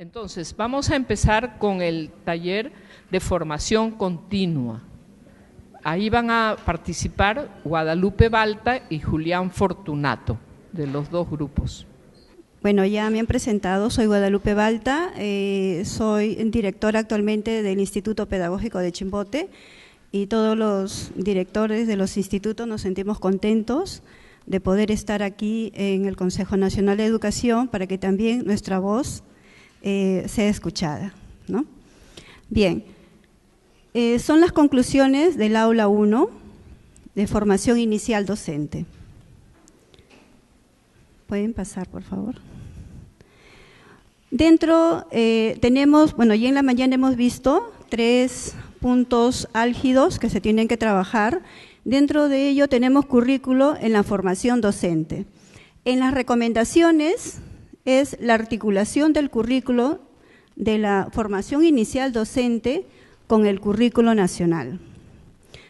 Entonces, vamos a empezar con el taller de formación continua. Ahí van a participar Guadalupe Balta y Julián Fortunato, de los dos grupos. Bueno, ya me han presentado, soy Guadalupe Balta, soy directora actualmente del Instituto Pedagógico de Chimbote y todos los directores de los institutos nos sentimos contentos de poder estar aquí en el Consejo Nacional de Educación para que también nuestra voz sea escuchada, ¿no? Bien, son las conclusiones del aula 1 de formación inicial docente. ¿Pueden pasar, por favor? Dentro tenemos, bueno, ya en la mañana hemos visto 3 puntos álgidos que se tienen que trabajar. Dentro de ello tenemos currículo en la formación docente. En las recomendaciones es la articulación del currículo de la formación inicial docente con el currículo nacional.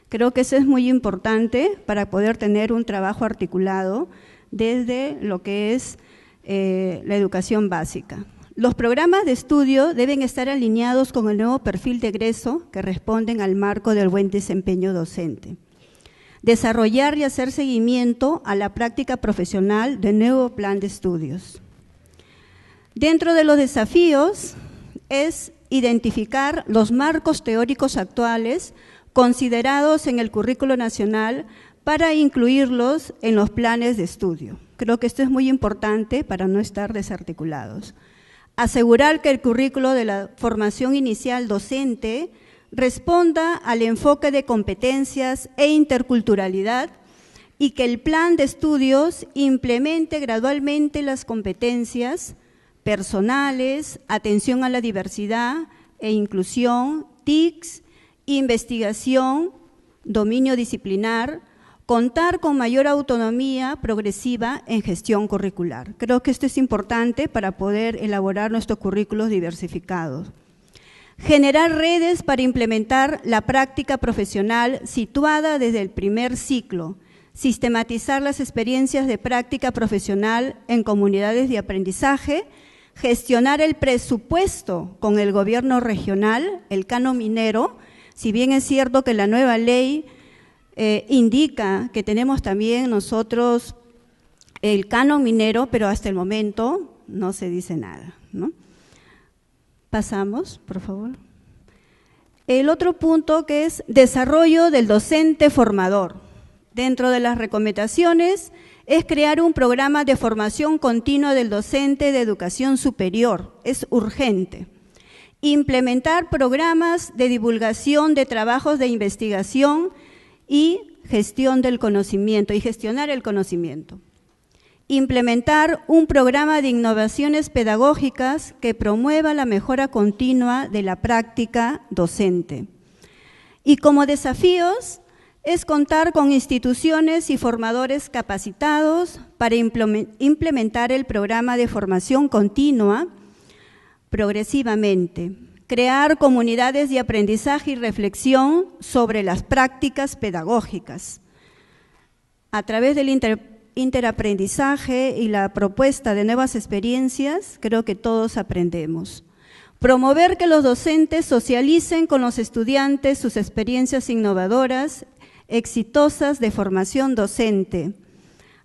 Creo que eso es muy importante para poder tener un trabajo articulado desde lo que es la educación básica. Los programas de estudio deben estar alineados con el nuevo perfil de egreso que responden al marco del buen desempeño docente. Desarrollar y hacer seguimiento a la práctica profesional del nuevo plan de estudios. Dentro de los desafíos es identificar los marcos teóricos actuales considerados en el currículo nacional para incluirlos en los planes de estudio. Creo que esto es muy importante para no estar desarticulados. Asegurar que el currículo de la formación inicial docente responda al enfoque de competencias e interculturalidad y que el plan de estudios implemente gradualmente las competencias personales, atención a la diversidad e inclusión, TICs, investigación, dominio disciplinar, contar con mayor autonomía progresiva en gestión curricular. Creo que esto es importante para poder elaborar nuestros currículos diversificados. Generar redes para implementar la práctica profesional situada desde el primer ciclo, sistematizar las experiencias de práctica profesional en comunidades de aprendizaje, gestionar el presupuesto con el gobierno regional, el canon minero, si bien es cierto que la nueva ley indica que tenemos también nosotros el canon minero, pero hasta el momento no se dice nada, ¿no? Pasamos, por favor. El otro punto que es desarrollo del docente formador. Dentro de las recomendaciones es crear un programa de formación continua del docente de educación superior, es urgente. Implementar programas de divulgación de trabajos de investigación y gestión del conocimiento y gestionar el conocimiento. Implementar un programa de innovaciones pedagógicas que promueva la mejora continua de la práctica docente. Y como desafíos es contar con instituciones y formadores capacitados para implementar el programa de formación continua progresivamente, crear comunidades de aprendizaje y reflexión sobre las prácticas pedagógicas. A través del interaprendizaje y la propuesta de nuevas experiencias, creo que todos aprendemos. Promover que los docentes socialicen con los estudiantes sus experiencias innovadoras, exitosas de formación docente,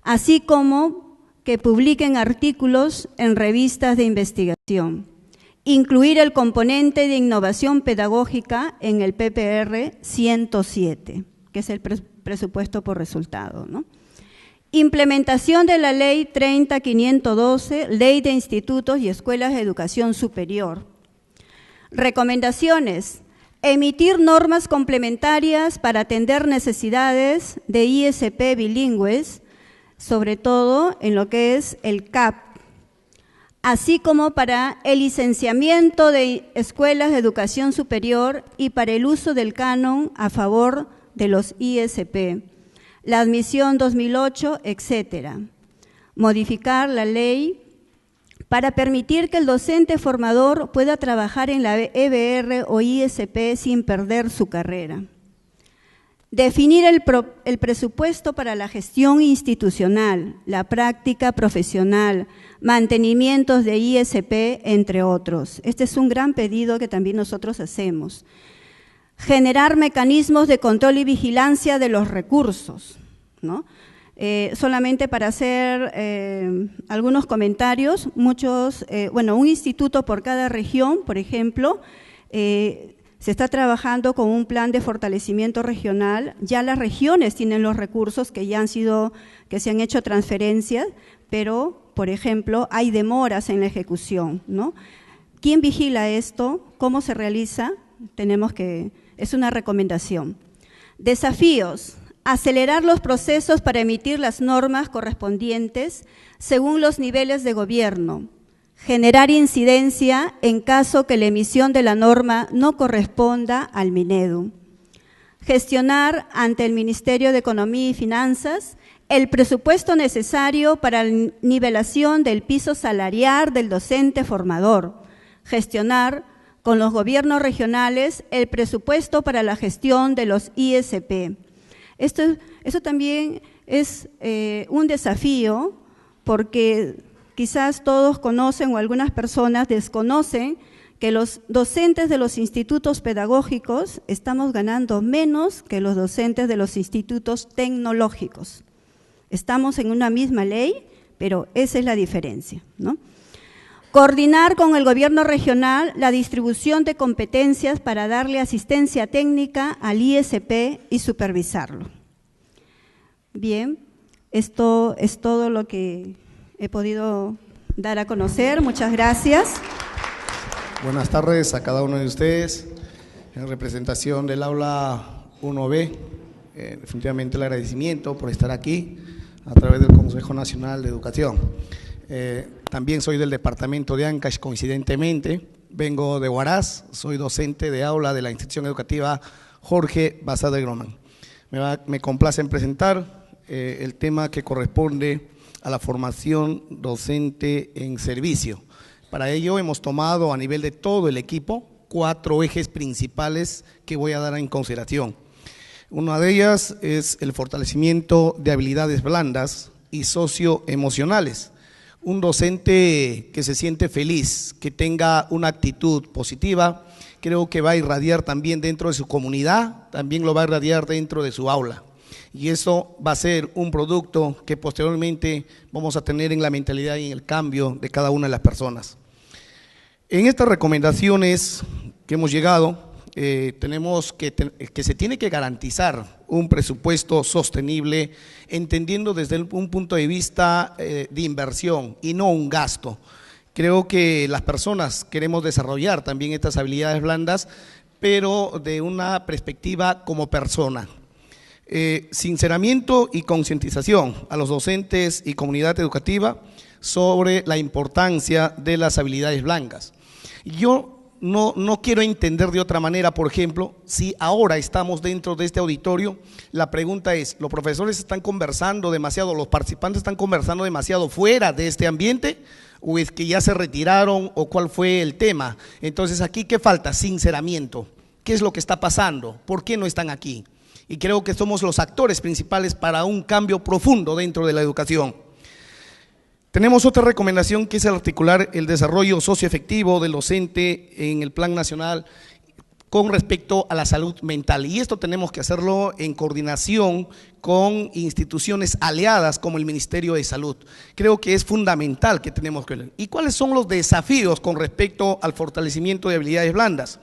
así como que publiquen artículos en revistas de investigación. Incluir el componente de innovación pedagógica en el PPR 107, que es el presupuesto por resultado, ¿no? Implementación de la Ley 30.512, Ley de Institutos y Escuelas de Educación Superior. Recomendaciones: emitir normas complementarias para atender necesidades de ISP bilingües, sobre todo en lo que es el CAP, así como para el licenciamiento de escuelas de educación superior y para el uso del canon a favor de los ISP, la admisión 2008, etcétera. Modificar la ley para permitir que el docente formador pueda trabajar en la EBR o ISP sin perder su carrera. Definir el presupuesto para la gestión institucional, la práctica profesional, mantenimientos de ISP, entre otros. Este es un gran pedido que también nosotros hacemos. Generar mecanismos de control y vigilancia de los recursos, ¿no? Solamente para hacer algunos comentarios, un instituto por cada región, por ejemplo, se está trabajando con un plan de fortalecimiento regional. Ya las regiones tienen los recursos que se han hecho transferencias, pero, por ejemplo, hay demoras en la ejecución, ¿no? ¿Quién vigila esto? ¿Cómo se realiza? Es una recomendación. Desafíos: acelerar los procesos para emitir las normas correspondientes según los niveles de gobierno. Generar incidencia en caso que la emisión de la norma no corresponda al Minedu. Gestionar ante el Ministerio de Economía y Finanzas el presupuesto necesario para la nivelación del piso salarial del docente formador. Gestionar con los gobiernos regionales el presupuesto para la gestión de los ISP. Eso también es un desafío, porque quizás todos conocen o algunas personas desconocen que los docentes de los institutos pedagógicos estamos ganando menos que los docentes de los institutos tecnológicos. Estamos en una misma ley, pero esa es la diferencia, ¿no? Coordinar con el gobierno regional la distribución de competencias para darle asistencia técnica al ISP y supervisarlo. Bien, esto es todo lo que he podido dar a conocer. Muchas gracias. Buenas tardes a cada uno de ustedes. En representación del aula 1B, definitivamente el agradecimiento por estar aquí a través del Consejo Nacional de Educación. También soy del departamento de Ancash, coincidentemente, vengo de Huaraz, soy docente de aula de la institución educativa Jorge Basadre Groman. Me complace en presentar el tema que corresponde a la formación docente en servicio. Para ello hemos tomado a nivel de todo el equipo 4 ejes principales que voy a dar en consideración. Una de ellas es el fortalecimiento de habilidades blandas y socioemocionales. Un docente que se siente feliz, que tenga una actitud positiva, creo que va a irradiar también dentro de su comunidad, también lo va a irradiar dentro de su aula. Y eso va a ser un producto que posteriormente vamos a tener en la mentalidad y en el cambio de cada una de las personas. En estas recomendaciones que hemos llegado, tenemos que se tiene que garantizar un presupuesto sostenible, entendiendo desde un punto de vista de inversión y no un gasto. Creo que las personas queremos desarrollar también estas habilidades blandas, pero de una perspectiva como persona. Sinceramiento y concientización a los docentes y comunidad educativa sobre la importancia de las habilidades blandas. Yo no quiero entender de otra manera, por ejemplo, si ahora estamos dentro de este auditorio, la pregunta es, ¿los profesores están conversando demasiado, los participantes están conversando demasiado fuera de este ambiente? ¿O es que ya se retiraron o cuál fue el tema? Entonces aquí, ¿qué falta? Sinceramiento. ¿Qué es lo que está pasando? ¿Por qué no están aquí? Y creo que somos los actores principales para un cambio profundo dentro de la educación. Tenemos otra recomendación que es articular el desarrollo socioafectivo del docente en el plan nacional con respecto a la salud mental, y esto tenemos que hacerlo en coordinación con instituciones aliadas como el Ministerio de Salud. Creo que es fundamental que tenemos que ver. ¿Y cuáles son los desafíos con respecto al fortalecimiento de habilidades blandas?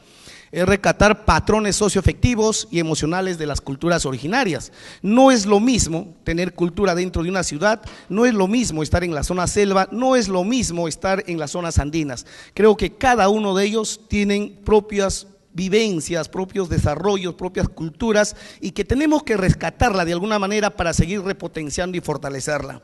Es rescatar patrones socioafectivos y emocionales de las culturas originarias. No es lo mismo tener cultura dentro de una ciudad, no es lo mismo estar en la zona selva, no es lo mismo estar en las zonas andinas. Creo que cada uno de ellos tienen propias vivencias, propios desarrollos, propias culturas, y que tenemos que rescatarla de alguna manera para seguir repotenciando y fortalecerla.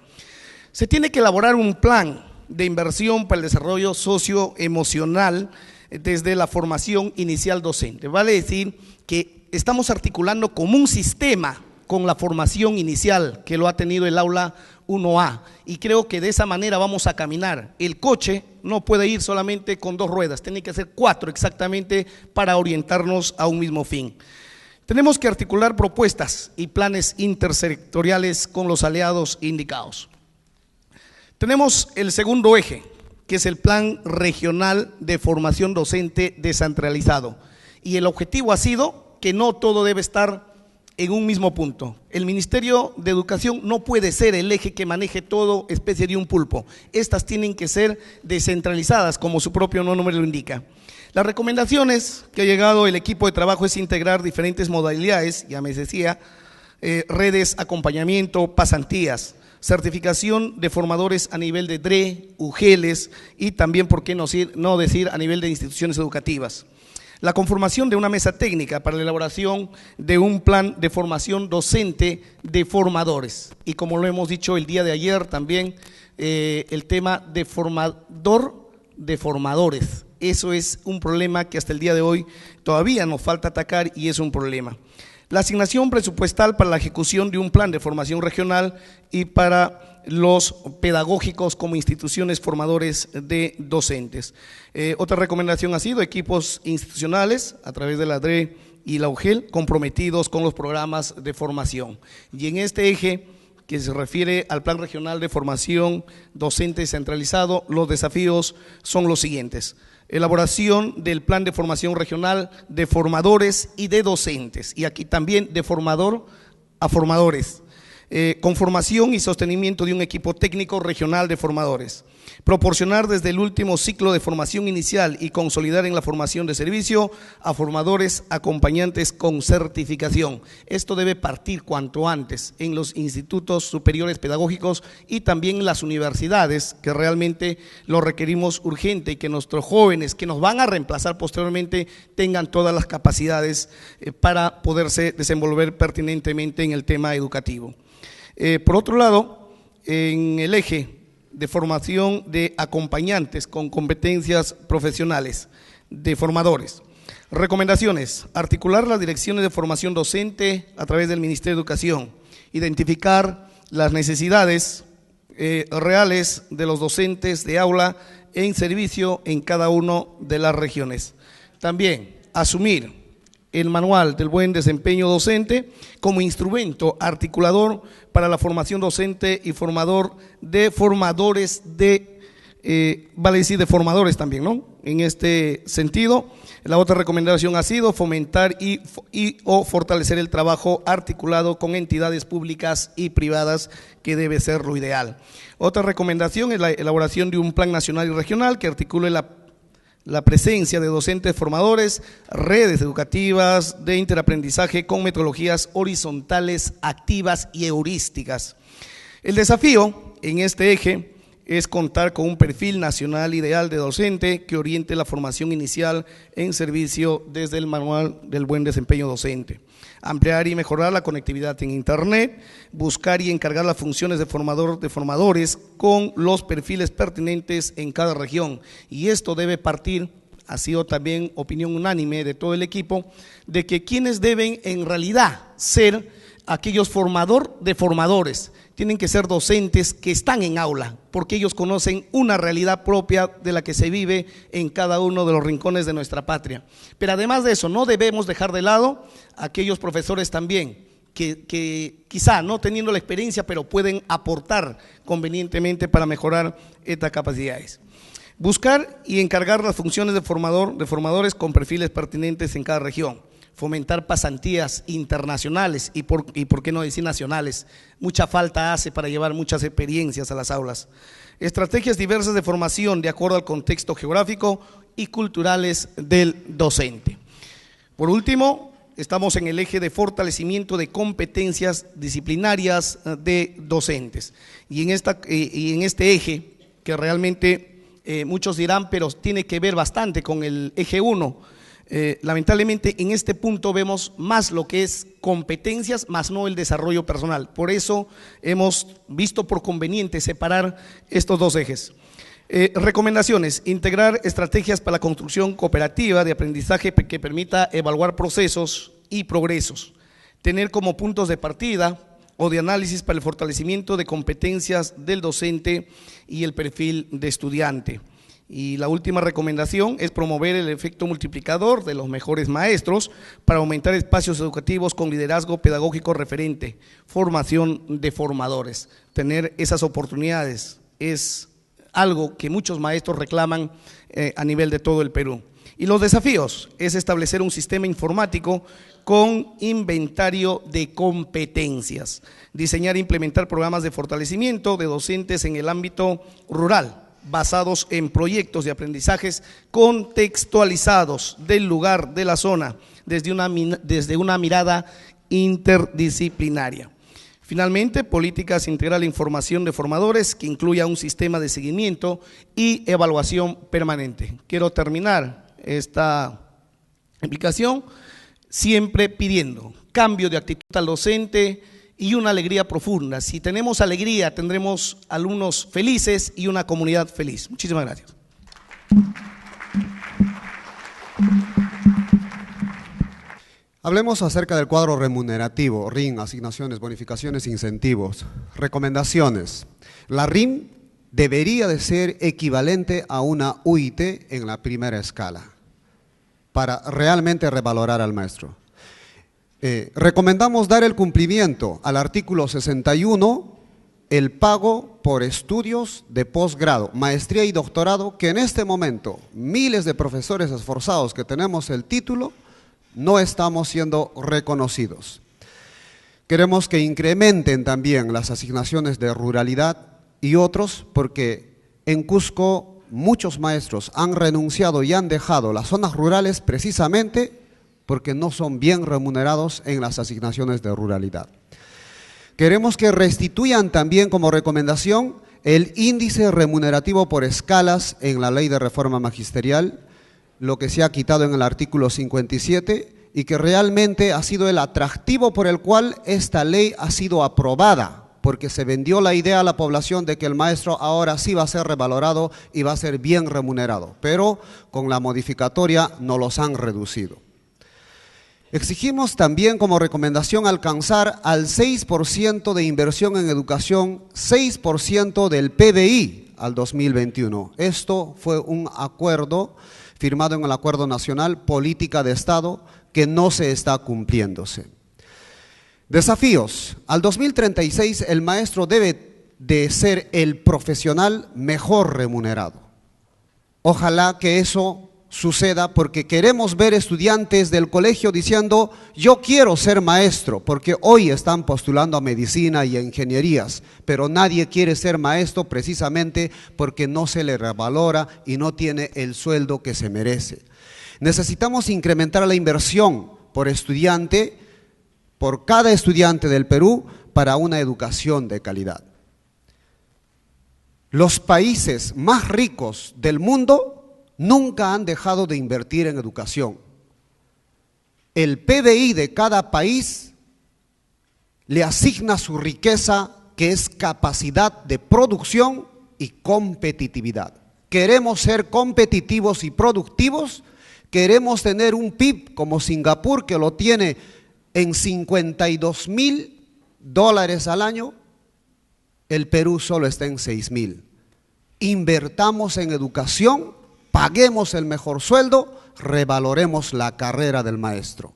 Se tiene que elaborar un plan de inversión para el desarrollo socioemocional desde la formación inicial docente. Vale decir que estamos articulando como un sistema con la formación inicial que lo ha tenido el aula 1A, y creo que de esa manera vamos a caminar. El coche no puede ir solamente con 2 ruedas, tiene que ser 4 exactamente para orientarnos a un mismo fin. Tenemos que articular propuestas y planes intersectoriales con los aliados indicados. Tenemos el segundo eje, que es el Plan Regional de Formación Docente Descentralizado. Y el objetivo ha sido que no todo debe estar en un mismo punto. El Ministerio de Educación no puede ser el eje que maneje todo, especie de un pulpo. Estas tienen que ser descentralizadas, como su propio nombre lo indica. Las recomendaciones que ha llegado el equipo de trabajo es integrar diferentes modalidades, ya me decía, redes, acompañamiento, pasantías, certificación de formadores a nivel de DRE, UGELES y también, por qué no decir, a nivel de instituciones educativas. La conformación de una mesa técnica para la elaboración de un plan de formación docente de formadores. Y como lo hemos dicho el día de ayer también, el tema de formador de formadores. Eso es un problema que hasta el día de hoy todavía nos falta atacar y es un problema. La asignación presupuestal para la ejecución de un plan de formación regional y para los pedagógicos como instituciones formadores de docentes. Otra recomendación ha sido equipos institucionales a través de la DRE y la UGEL comprometidos con los programas de formación. Y en este eje que se refiere al Plan Regional de Formación Docente Descentralizado, los desafíos son los siguientes: elaboración del plan de formación regional de formadores y de docentes, y aquí también de formador a formadores, conformación y sostenimiento de un equipo técnico regional de formadores, proporcionar desde el último ciclo de formación inicial y consolidar en la formación de servicio a formadores acompañantes con certificación. Esto debe partir cuanto antes en los institutos superiores pedagógicos y también en las universidades, que realmente lo requerimos urgente, y que nuestros jóvenes que nos van a reemplazar posteriormente tengan todas las capacidades para poderse desenvolver pertinentemente en el tema educativo. Por otro lado, en el eje de formación de acompañantes con competencias profesionales de formadores. Recomendaciones: articular las direcciones de formación docente a través del Ministerio de Educación, identificar las necesidades reales de los docentes de aula en servicio en cada una de las regiones. También asumir el manual del buen desempeño docente como instrumento articulador para la formación docente y formador de formadores vale decir de formadores también, ¿no? En este sentido, la otra recomendación ha sido fomentar o fortalecer el trabajo articulado con entidades públicas y privadas, que debe ser lo ideal. Otra recomendación es la elaboración de un plan nacional y regional que articule la presencia de docentes formadores, redes educativas de interaprendizaje con metodologías horizontales, activas y heurísticas. El desafío en este eje es contar con un perfil nacional ideal de docente que oriente la formación inicial en servicio desde el manual del buen desempeño docente. Ampliar y mejorar la conectividad en Internet, buscar y encargar las funciones de formadores con los perfiles pertinentes en cada región. Y esto debe partir, ha sido también opinión unánime de todo el equipo, de que quienes deben en realidad ser aquellos formador de formadores tienen que ser docentes que están en aula, porque ellos conocen una realidad propia de la que se vive en cada uno de los rincones de nuestra patria. Pero además de eso, no debemos dejar de lado a aquellos profesores también que quizá no teniendo la experiencia, pero pueden aportar convenientemente para mejorar estas capacidades. Buscar y encargar las funciones de formadores con perfiles pertinentes en cada región. Fomentar pasantías internacionales y por qué no decir nacionales. Mucha falta hace para llevar muchas experiencias a las aulas. Estrategias diversas de formación de acuerdo al contexto geográfico y culturales del docente. Por último, estamos en el eje de fortalecimiento de competencias disciplinarias de docentes. Y en este eje, que realmente muchos dirán, pero tiene que ver bastante con el eje 1, lamentablemente en este punto vemos más lo que es competencias, más no el desarrollo personal. Por eso hemos visto por conveniente separar estos dos ejes. Recomendaciones: integrar estrategias para la construcción cooperativa de aprendizaje que permita evaluar procesos y progresos. Tener como puntos de partida o de análisis para el fortalecimiento de competencias del docente y el perfil de estudiante. Y la última recomendación es promover el efecto multiplicador de los mejores maestros para aumentar espacios educativos con liderazgo pedagógico referente, formación de formadores. Tener esas oportunidades es algo que muchos maestros reclaman a nivel de todo el Perú. Y los desafíos es establecer un sistema informático con inventario de competencias, diseñar e implementar programas de fortalecimiento de docentes en el ámbito rural, basados en proyectos de aprendizajes contextualizados del lugar, de la zona, desde una mirada interdisciplinaria. Finalmente, políticas integral de información de formadores que incluya un sistema de seguimiento y evaluación permanente. Quiero terminar esta explicación siempre pidiendo cambio de actitud al docente y una alegría profunda. Si tenemos alegría, tendremos alumnos felices y una comunidad feliz. Muchísimas gracias. Hablemos acerca del cuadro remunerativo, RIN, asignaciones, bonificaciones, incentivos, recomendaciones. La RIN debería de ser equivalente a una UIT en la primera escala para realmente revalorar al maestro. Recomendamos dar el cumplimiento al artículo 61, el pago por estudios de posgrado, maestría y doctorado, que en este momento miles de profesores esforzados que tenemos el título no estamos siendo reconocidos. Queremos que incrementen también las asignaciones de ruralidad y otros, porque en Cusco muchos maestros han renunciado y han dejado las zonas rurales precisamente porque no son bien remunerados en las asignaciones de ruralidad. Queremos que restituyan también como recomendación el índice remunerativo por escalas en la ley de reforma magisterial, lo que se ha quitado en el artículo 57 y que realmente ha sido el atractivo por el cual esta ley ha sido aprobada, porque se vendió la idea a la población de que el maestro ahora sí va a ser revalorado y va a ser bien remunerado, pero con la modificatoria no los han reducido. Exigimos también como recomendación alcanzar al 6% de inversión en educación, 6% del PBI al 2021. Esto fue un acuerdo firmado en el Acuerdo Nacional Política de Estado que no se está cumpliéndose. Desafíos. Al 2036 el maestro debe de ser el profesional mejor remunerado. Ojalá que eso suceda, porque queremos ver estudiantes del colegio diciendo yo quiero ser maestro, porque hoy están postulando a medicina y a ingenierías, pero nadie quiere ser maestro precisamente porque no se le revalora y no tiene el sueldo que se merece. Necesitamos incrementar la inversión por estudiante, por cada estudiante del Perú, para una educación de calidad. Los países más ricos del mundo nunca han dejado de invertir en educación. El PBI de cada país le asigna su riqueza, que es capacidad de producción y competitividad. Queremos ser competitivos y productivos, queremos tener un PIB como Singapur, que lo tiene en $52,000 al año, el Perú solo está en 6,000. Invertamos en educación, paguemos el mejor sueldo, revaloremos la carrera del maestro.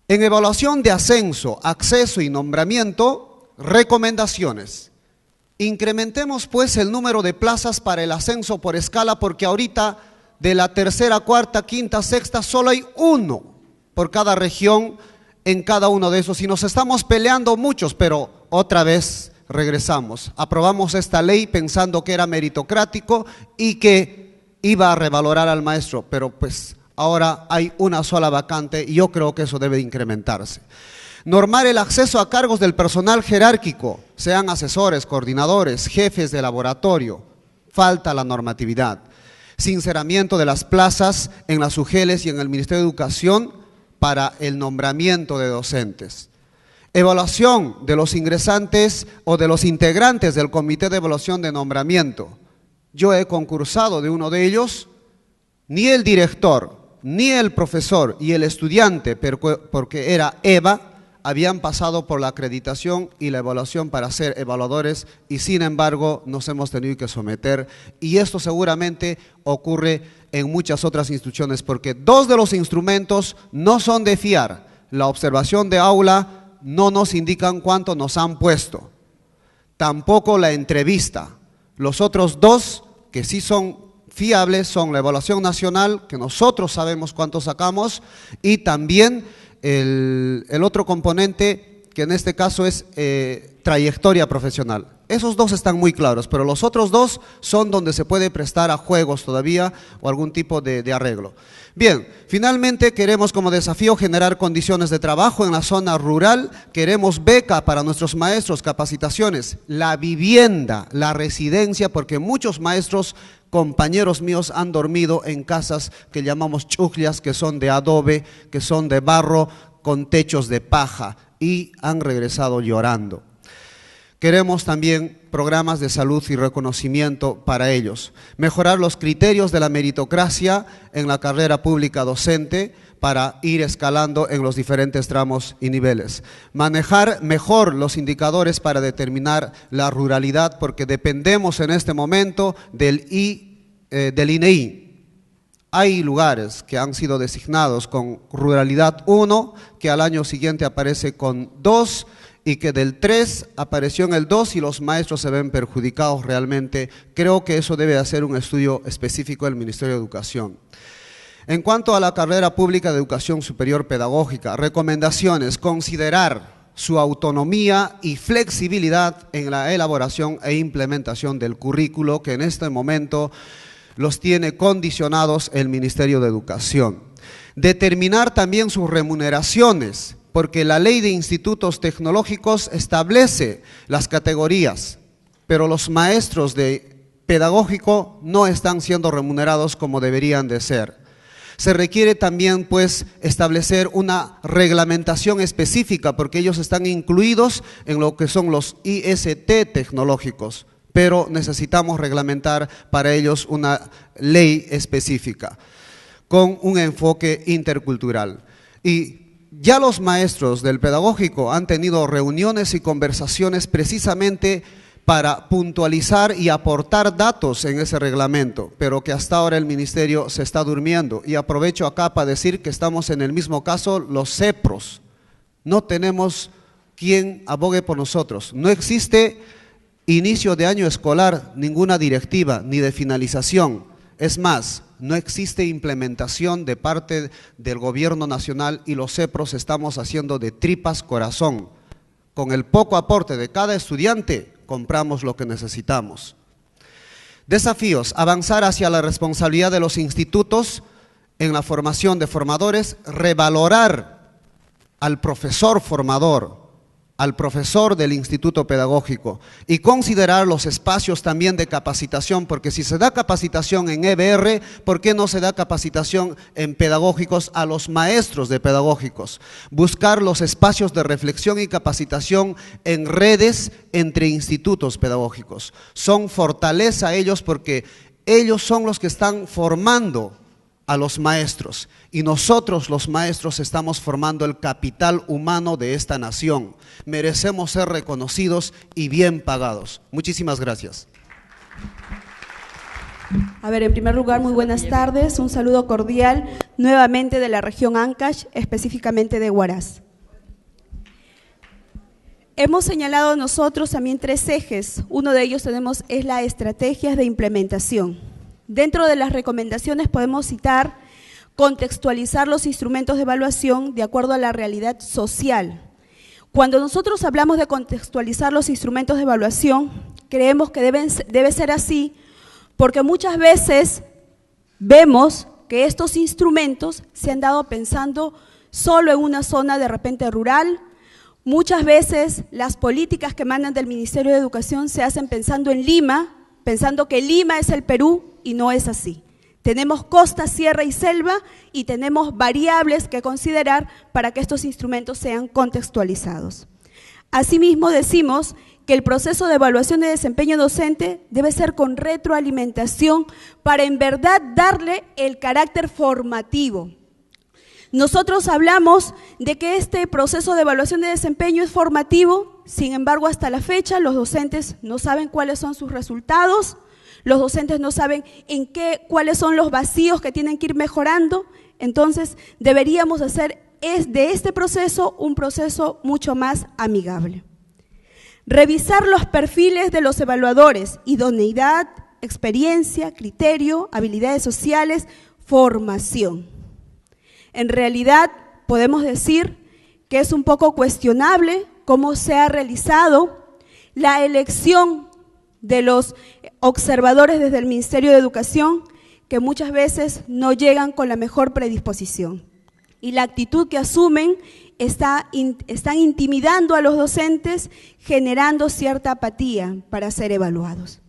En evaluación de ascenso, acceso y nombramiento, recomendaciones. Incrementemos pues el número de plazas para el ascenso por escala, porque ahorita de la tercera, cuarta, quinta, sexta, solo hay uno por cada región en cada uno de esos. Y nos estamos peleando muchos, pero otra vez regresamos. Aprobamos esta ley pensando que era meritocrático y que iba a revalorar al maestro, pero pues ahora hay una sola vacante y yo creo que eso debe incrementarse. Normar el acceso a cargos del personal jerárquico, sean asesores, coordinadores, jefes de laboratorio. Falta la normatividad. Sinceramiento de las plazas en las UGELes y en el Ministerio de Educación para el nombramiento de docentes. Evaluación de los ingresantes o de los integrantes del Comité de Evaluación de Nombramiento. Yo he concursado de uno de ellos, ni el director, ni el profesor y el estudiante, porque era EVA, habían pasado por la acreditación y la evaluación para ser evaluadores y sin embargo nos hemos tenido que someter, y esto seguramente ocurre en muchas otras instituciones porque dos de los instrumentos no son de fiar. La observación de aula no nos indican cuánto nos han puesto, tampoco la entrevista. Los otros dos que sí son fiables son la evaluación nacional, que nosotros sabemos cuánto sacamos, y también el otro componente, que en este caso es trayectoria profesional. Esos dos están muy claros, pero los otros dos son donde se puede prestar a juegos todavía o algún tipo de arreglo. Bien, finalmente queremos como desafío generar condiciones de trabajo en la zona rural, queremos beca para nuestros maestros, capacitaciones, la vivienda, la residencia, porque muchos maestros, compañeros míos, han dormido en casas que llamamos chuclias, que son de adobe, que son de barro, con techos de paja, y han regresado llorando. Queremos también programas de salud y reconocimiento para ellos. Mejorar los criterios de la meritocracia en la carrera pública docente para ir escalando en los diferentes tramos y niveles. Manejar mejor los indicadores para determinar la ruralidad, porque dependemos en este momento del INEI. Hay lugares que han sido designados con ruralidad 1, que al año siguiente aparece con 2, y que del 3 apareció en el 2 y los maestros se ven perjudicados realmente. Creo que eso debe hacer un estudio específico del Ministerio de Educación. En cuanto a la carrera pública de educación superior pedagógica, recomendaciones: considerar su autonomía y flexibilidad en la elaboración e implementación del currículo, que en este momento los tiene condicionados el Ministerio de Educación. Determinar también sus remuneraciones, porque la ley de institutos tecnológicos establece las categorías, pero los maestros de pedagógico no están siendo remunerados como deberían de ser. Se requiere también pues establecer una reglamentación específica, porque ellos están incluidos en lo que son los IST tecnológicos, pero necesitamos reglamentar para ellos una ley específica con un enfoque intercultural. Y ya los maestros del pedagógico han tenido reuniones y conversaciones precisamente para puntualizar y aportar datos en ese reglamento, pero que hasta ahora el Ministerio se está durmiendo. Y aprovecho acá para decir que estamos en el mismo caso los CEPROS. No tenemos quien abogue por nosotros. No existe inicio de año escolar, ninguna directiva ni de finalización. Es más, no existe implementación de parte del gobierno nacional, y los CEPROS estamos haciendo de tripas corazón. Con el poco aporte de cada estudiante compramos lo que necesitamos. Desafíos: avanzar hacia la responsabilidad de los institutos en la formación de formadores, revalorar al profesor formador, al profesor del instituto pedagógico, y considerar los espacios también de capacitación, porque si se da capacitación en EBR, ¿por qué no se da capacitación en pedagógicos a los maestros de pedagógicos? Buscar los espacios de reflexión y capacitación en redes entre institutos pedagógicos. Son fortaleza ellos, porque ellos son los que están formando a los maestros, y nosotros los maestros estamos formando el capital humano de esta nación. Merecemos ser reconocidos y bien pagados. Muchísimas gracias. A ver, en primer lugar, muy buenas tardes, un saludo cordial nuevamente de la región Ancash, específicamente de Huaraz. Hemos señalado nosotros también 3 ejes, uno de ellos es la estrategias de implementación. Dentro de las recomendaciones podemos citar: contextualizar los instrumentos de evaluación de acuerdo a la realidad social. Cuando nosotros hablamos de contextualizar los instrumentos de evaluación, creemos que debe ser así, porque muchas veces vemos que estos instrumentos se han dado pensando solo en una zona de repente rural. Muchas veces las políticas que emanan del Ministerio de Educación se hacen pensando en Lima, pensando que Lima es el Perú, y no es así. Tenemos costa, sierra y selva, y tenemos variables que considerar para que estos instrumentos sean contextualizados. Asimismo, decimos que el proceso de evaluación de desempeño docente debe ser con retroalimentación para en verdad darle el carácter formativo. Nosotros hablamos de que este proceso de evaluación de desempeño es formativo, sin embargo, hasta la fecha los docentes no saben cuáles son sus resultados, los docentes no saben cuáles son los vacíos que tienen que ir mejorando. Entonces, deberíamos hacer de este proceso un proceso mucho más amigable. Revisar los perfiles de los evaluadores: idoneidad, experiencia, criterio, habilidades sociales, formación. En realidad, podemos decir que es un poco cuestionable cómo se ha realizado la elección de los observadores desde el Ministerio de Educación, que muchas veces no llegan con la mejor predisposición. Y la actitud que asumen están intimidando a los docentes, generando cierta apatía para ser evaluados.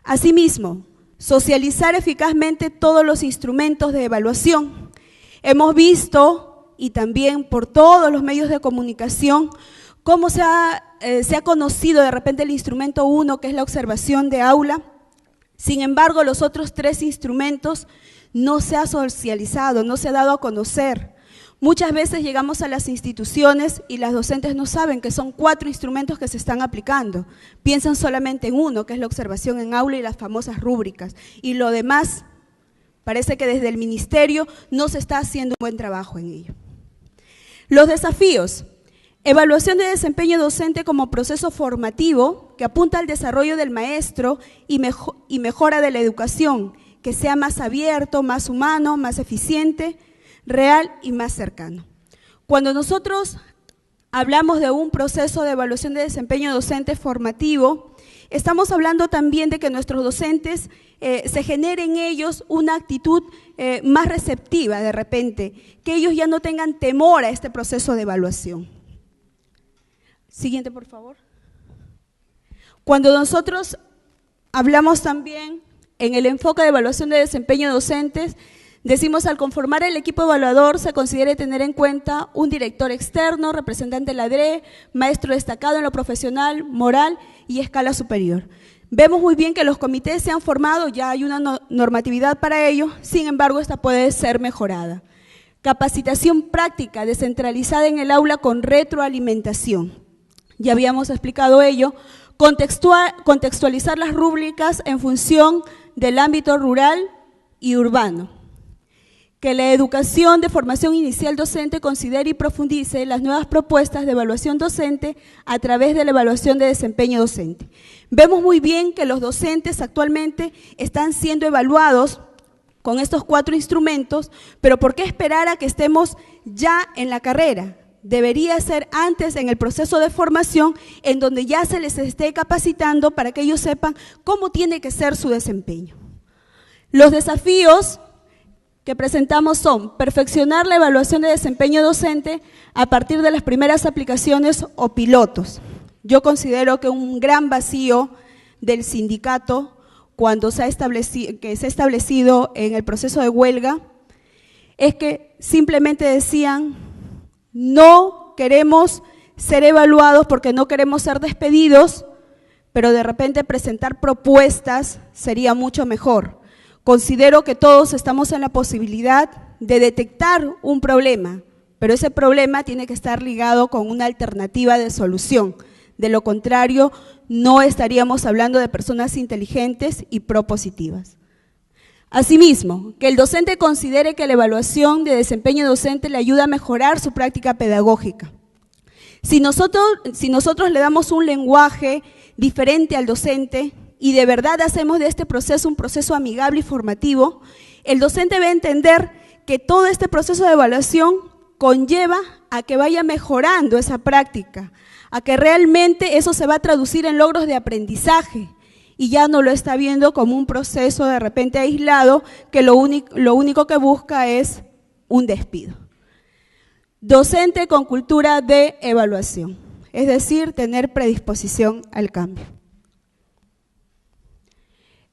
Asimismo, socializar eficazmente todos los instrumentos de evaluación. Hemos visto, y también por todos los medios de comunicación, cómo se ha conocido de repente el instrumento 1, que es la observación de aula. Sin embargo, los otros 3 instrumentos no se ha socializado, no se ha dado a conocer. Muchas veces llegamos a las instituciones y las docentes no saben que son 4 instrumentos que se están aplicando. Piensan solamente en uno, que es la observación en aula y las famosas rúbricas. Y lo demás, parece que desde el ministerio no se está haciendo un buen trabajo en ello. Los desafíos: evaluación de desempeño docente como proceso formativo que apunta al desarrollo del maestro y mejora de la educación, que sea más abierto, más humano, más eficiente, real y más cercano. Cuando nosotros hablamos de un proceso de evaluación de desempeño docente formativo, estamos hablando también de que nuestros docentes se genere en ellos una actitud más receptiva de repente, que ellos ya no tengan temor a este proceso de evaluación. Siguiente, por favor. Cuando nosotros hablamos también en el enfoque de evaluación de desempeño docentes, decimos: al conformar el equipo evaluador se considere tener en cuenta un director externo, representante de la DRE, maestro destacado en lo profesional, moral y escala superior. Vemos muy bien que los comités se han formado, ya hay una normatividad para ello, sin embargo esta puede ser mejorada. Capacitación práctica descentralizada en el aula con retroalimentación. Ya habíamos explicado ello. Contextualizar las rúbricas en función del ámbito rural y urbano. Que la educación de formación inicial docente considere y profundice las nuevas propuestas de evaluación docente a través de la evaluación de desempeño docente. Vemos muy bien que los docentes actualmente están siendo evaluados con estos 4 instrumentos, pero ¿por qué esperar a que estemos ya en la carrera? Debería ser antes, en el proceso de formación, en donde ya se les esté capacitando para que ellos sepan cómo tiene que ser su desempeño. Los desafíos que presentamos son: perfeccionar la evaluación de desempeño docente a partir de las primeras aplicaciones o pilotos. Yo considero que un gran vacío del sindicato cuando se ha establecido en el proceso de huelga es que simplemente decían: no queremos ser evaluados porque no queremos ser despedidos, pero de repente presentar propuestas sería mucho mejor. Considero que todos estamos en la posibilidad de detectar un problema, pero ese problema tiene que estar ligado con una alternativa de solución. De lo contrario, no estaríamos hablando de personas inteligentes y propositivas. Asimismo, que el docente considere que la evaluación de desempeño docente le ayuda a mejorar su práctica pedagógica. Si nosotros le damos un lenguaje diferente al docente y de verdad hacemos de este proceso un proceso amigable y formativo, el docente va a entender que todo este proceso de evaluación conlleva a que vaya mejorando esa práctica, a que realmente eso se va a traducir en logros de aprendizaje, y ya no lo está viendo como un proceso de repente aislado que lo único que busca es un despido. Docente con cultura de evaluación, es decir, tener predisposición al cambio.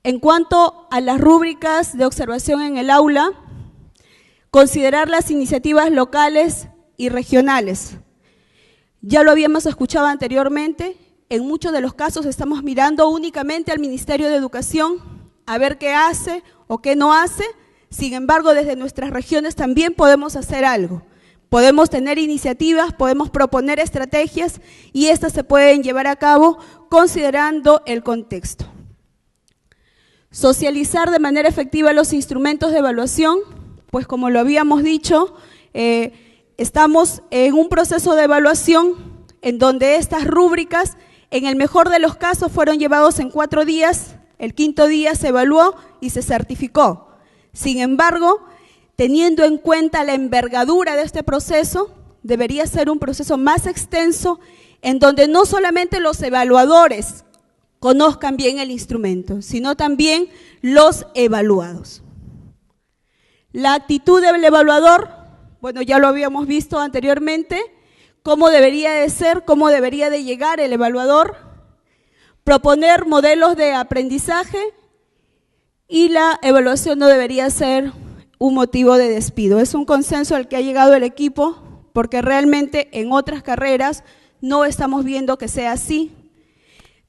En cuanto a las rúbricas de observación en el aula, considerar las iniciativas locales y regionales. Ya lo habíamos escuchado anteriormente. En muchos de los casos estamos mirando únicamente al Ministerio de Educación a ver qué hace o qué no hace, Sin embargo, desde nuestras regiones también podemos hacer algo. Podemos tener iniciativas, podemos proponer estrategias y estas se pueden llevar a cabo considerando el contexto. Socializar de manera efectiva los instrumentos de evaluación, pues como lo habíamos dicho, estamos en un proceso de evaluación en donde estas rúbricas, en el mejor de los casos, fueron llevados en 4 días, el 5.º día se evaluó y se certificó. Sin embargo, teniendo en cuenta la envergadura de este proceso, debería ser un proceso más extenso en donde no solamente los evaluadores conozcan bien el instrumento, sino también los evaluados. La actitud del evaluador, bueno, ya lo habíamos visto anteriormente, cómo debería de ser, cómo debería de llegar el evaluador, proponer modelos de aprendizaje y la evaluación no debería ser un motivo de despido. Es un consenso al que ha llegado el equipo porque realmente en otras carreras no estamos viendo que sea así.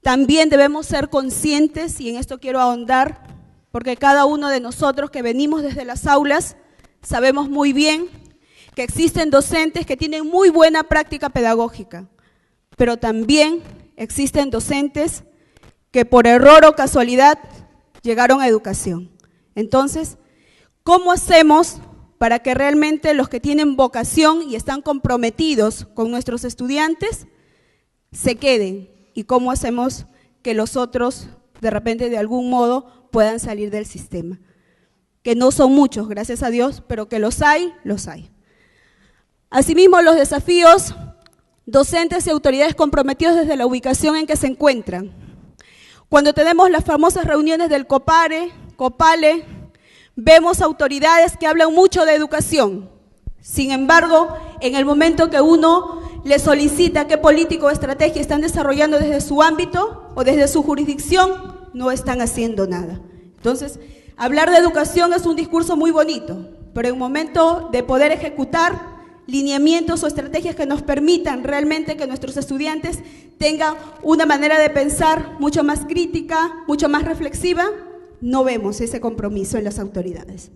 También debemos ser conscientes, y en esto quiero ahondar, porque cada uno de nosotros que venimos desde las aulas sabemos muy bien que existen docentes que tienen muy buena práctica pedagógica, pero también existen docentes que por error o casualidad llegaron a educación. Entonces, ¿cómo hacemos para que realmente los que tienen vocación y están comprometidos con nuestros estudiantes se queden? ¿Y cómo hacemos que los otros, de repente, de algún modo, puedan salir del sistema? Que no son muchos, gracias a Dios, pero que los hay, los hay. Asimismo, los desafíos, docentes y autoridades comprometidos desde la ubicación en que se encuentran. Cuando tenemos las famosas reuniones del COPARE, COPALE, vemos autoridades que hablan mucho de educación. Sin embargo, en el momento que uno le solicita qué política o estrategia están desarrollando desde su ámbito o desde su jurisdicción, no están haciendo nada. Entonces, hablar de educación es un discurso muy bonito, pero en el momento de poder ejecutar lineamientos o estrategias que nos permitan realmente que nuestros estudiantes tengan una manera de pensar mucho más crítica, mucho más reflexiva, no vemos ese compromiso en las autoridades.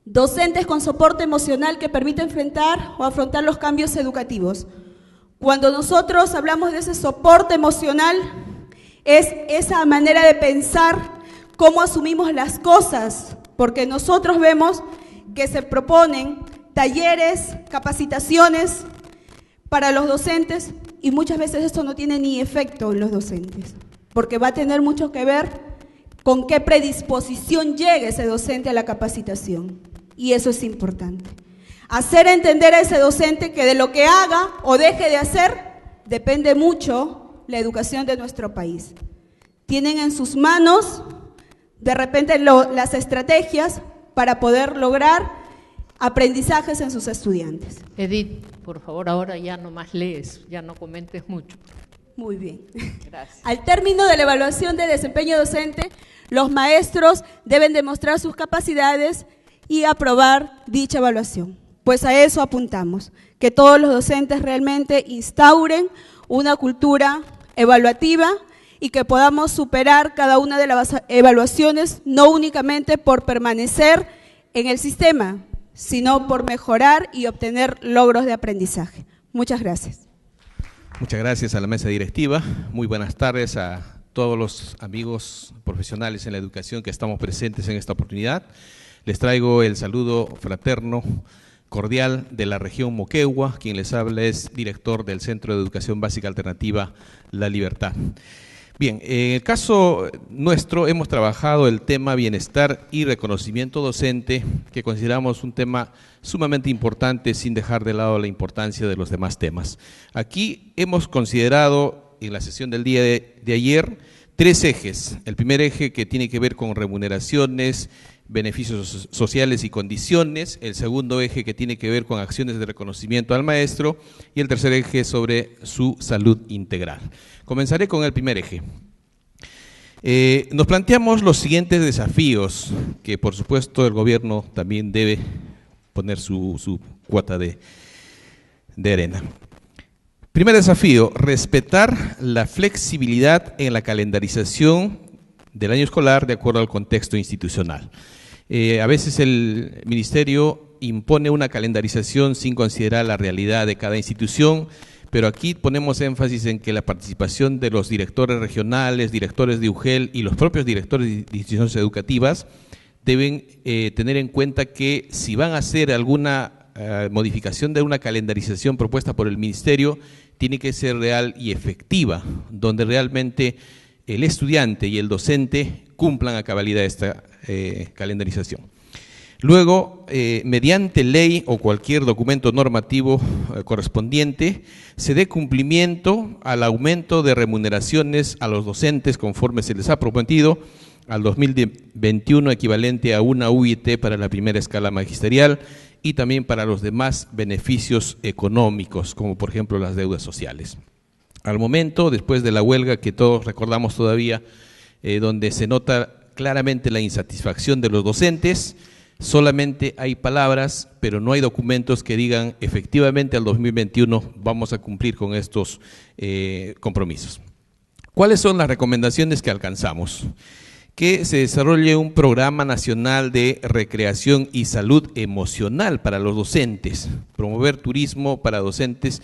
Docentes con soporte emocional que permite enfrentar o afrontar los cambios educativos. Cuando nosotros hablamos de ese soporte emocional, es esa manera de pensar cómo asumimos las cosas, porque nosotros vemos que se proponen talleres, capacitaciones para los docentes y muchas veces esto no tiene ni efecto en los docentes, porque va a tener mucho que ver con qué predisposición llegue ese docente a la capacitación. Y eso es importante. Hacer entender a ese docente que de lo que haga o deje de hacer depende mucho la educación de nuestro país. Tienen en sus manos de repente las estrategias para poder lograr aprendizajes en sus estudiantes. Edith, por favor, ahora ya no más lees, ya no comentes mucho. Muy bien. Gracias. Al término de la evaluación de desempeño docente, los maestros deben demostrar sus capacidades y aprobar dicha evaluación. Pues a eso apuntamos, que todos los docentes realmente instauren una cultura evaluativa y que podamos superar cada una de las evaluaciones, no únicamente por permanecer en el sistema, sino por mejorar y obtener logros de aprendizaje. Muchas gracias. Muchas gracias a la mesa directiva. Muy buenas tardes a todos los amigos profesionales en la educación que estamos presentes en esta oportunidad. Les traigo el saludo fraterno, cordial de la región Moquegua. Quien les habla es director del Centro de Educación Básica Alternativa La Libertad. Bien, en el caso nuestro hemos trabajado el tema bienestar y reconocimiento docente, que consideramos un tema sumamente importante sin dejar de lado la importancia de los demás temas. Aquí hemos considerado en la sesión del día de ayer 3 ejes. El primer eje que tiene que ver con remuneraciones, beneficios sociales y condiciones, el segundo eje que tiene que ver con acciones de reconocimiento al maestro y el tercer eje sobre su salud integral. Comenzaré con el primer eje. Nos planteamos los siguientes desafíos que por supuesto el gobierno también debe poner su cuota de arena. Primer desafío, respetar la flexibilidad en la calendarización del año escolar de acuerdo al contexto institucional. A veces el ministerio impone una calendarización sin considerar la realidad de cada institución, pero aquí ponemos énfasis en que la participación de los directores regionales, directores de UGEL y los propios directores de instituciones educativas deben tener en cuenta que si van a hacer alguna modificación de una calendarización propuesta por el ministerio, tiene que ser real y efectiva, donde realmente el estudiante y el docente cumplan a cabalidad esta calendarización. Luego, mediante ley o cualquier documento normativo correspondiente, se dé cumplimiento al aumento de remuneraciones a los docentes conforme se les ha prometido al 2021, equivalente a una UIT para la primera escala magisterial y también para los demás beneficios económicos, como por ejemplo las deudas sociales. Al momento, después de la huelga que todos recordamos todavía, donde se nota claramente la insatisfacción de los docentes, solamente hay palabras, pero no hay documentos que digan efectivamente al 2021 vamos a cumplir con estos compromisos. ¿Cuáles son las recomendaciones que alcanzamos? Que se desarrolle un programa nacional de recreación y salud emocional para los docentes, promover turismo para docentes,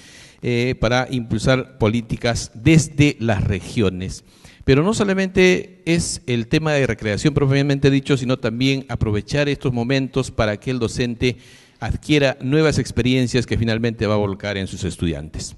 para impulsar políticas desde las regiones. Pero no solamente es el tema de recreación propiamente dicho, sino también aprovechar estos momentos para que el docente adquiera nuevas experiencias que finalmente va a volcar en sus estudiantes.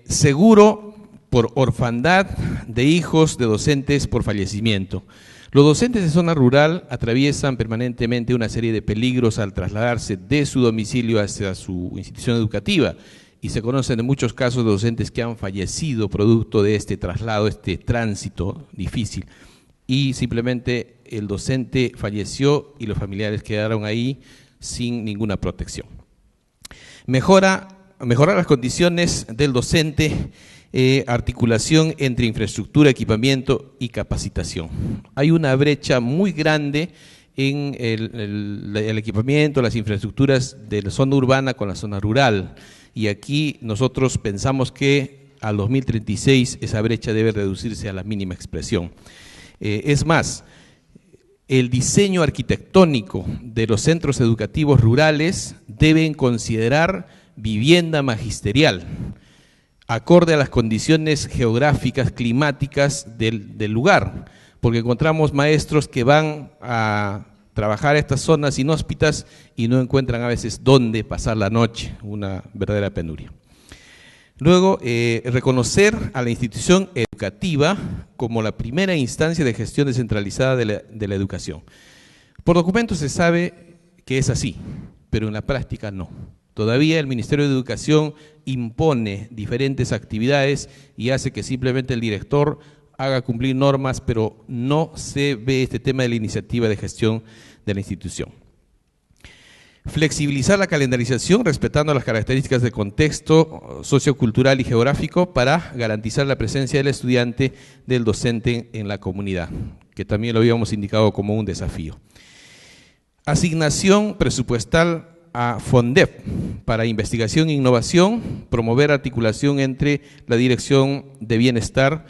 Seguro por orfandad de hijos de docentes por fallecimiento. Los docentes de zona rural atraviesan permanentemente una serie de peligros al trasladarse de su domicilio hacia su institución educativa y se conocen de muchos casos de docentes que han fallecido producto de este traslado, este tránsito difícil, y simplemente el docente falleció y los familiares quedaron ahí sin ninguna protección. Mejorar las condiciones del docente, articulación entre infraestructura, equipamiento y capacitación. Hay una brecha muy grande en el equipamiento, las infraestructuras de la zona urbana con la zona rural, y aquí nosotros pensamos que al 2036 esa brecha debe reducirse a la mínima expresión. Es más, el diseño arquitectónico de los centros educativos rurales deben considerar vivienda magisterial, acorde a las condiciones geográficas, climáticas del lugar, porque encontramos maestros que van a trabajar estas zonas inhóspitas y no encuentran a veces dónde pasar la noche, una verdadera penuria. Luego, reconocer a la institución educativa como la primera instancia de gestión descentralizada de la educación. Por documentos se sabe que es así, pero en la práctica no. Todavía el Ministerio de Educación impone diferentes actividades y hace que simplemente el director haga cumplir normas, pero no se ve este tema de la iniciativa de gestión de la institución. Flexibilizar la calendarización respetando las características de contexto sociocultural y geográfico para garantizar la presencia del estudiante, del docente en la comunidad, que también lo habíamos indicado como un desafío. Asignación presupuestal a FONDEP para investigación e innovación, promover articulación entre la Dirección de Bienestar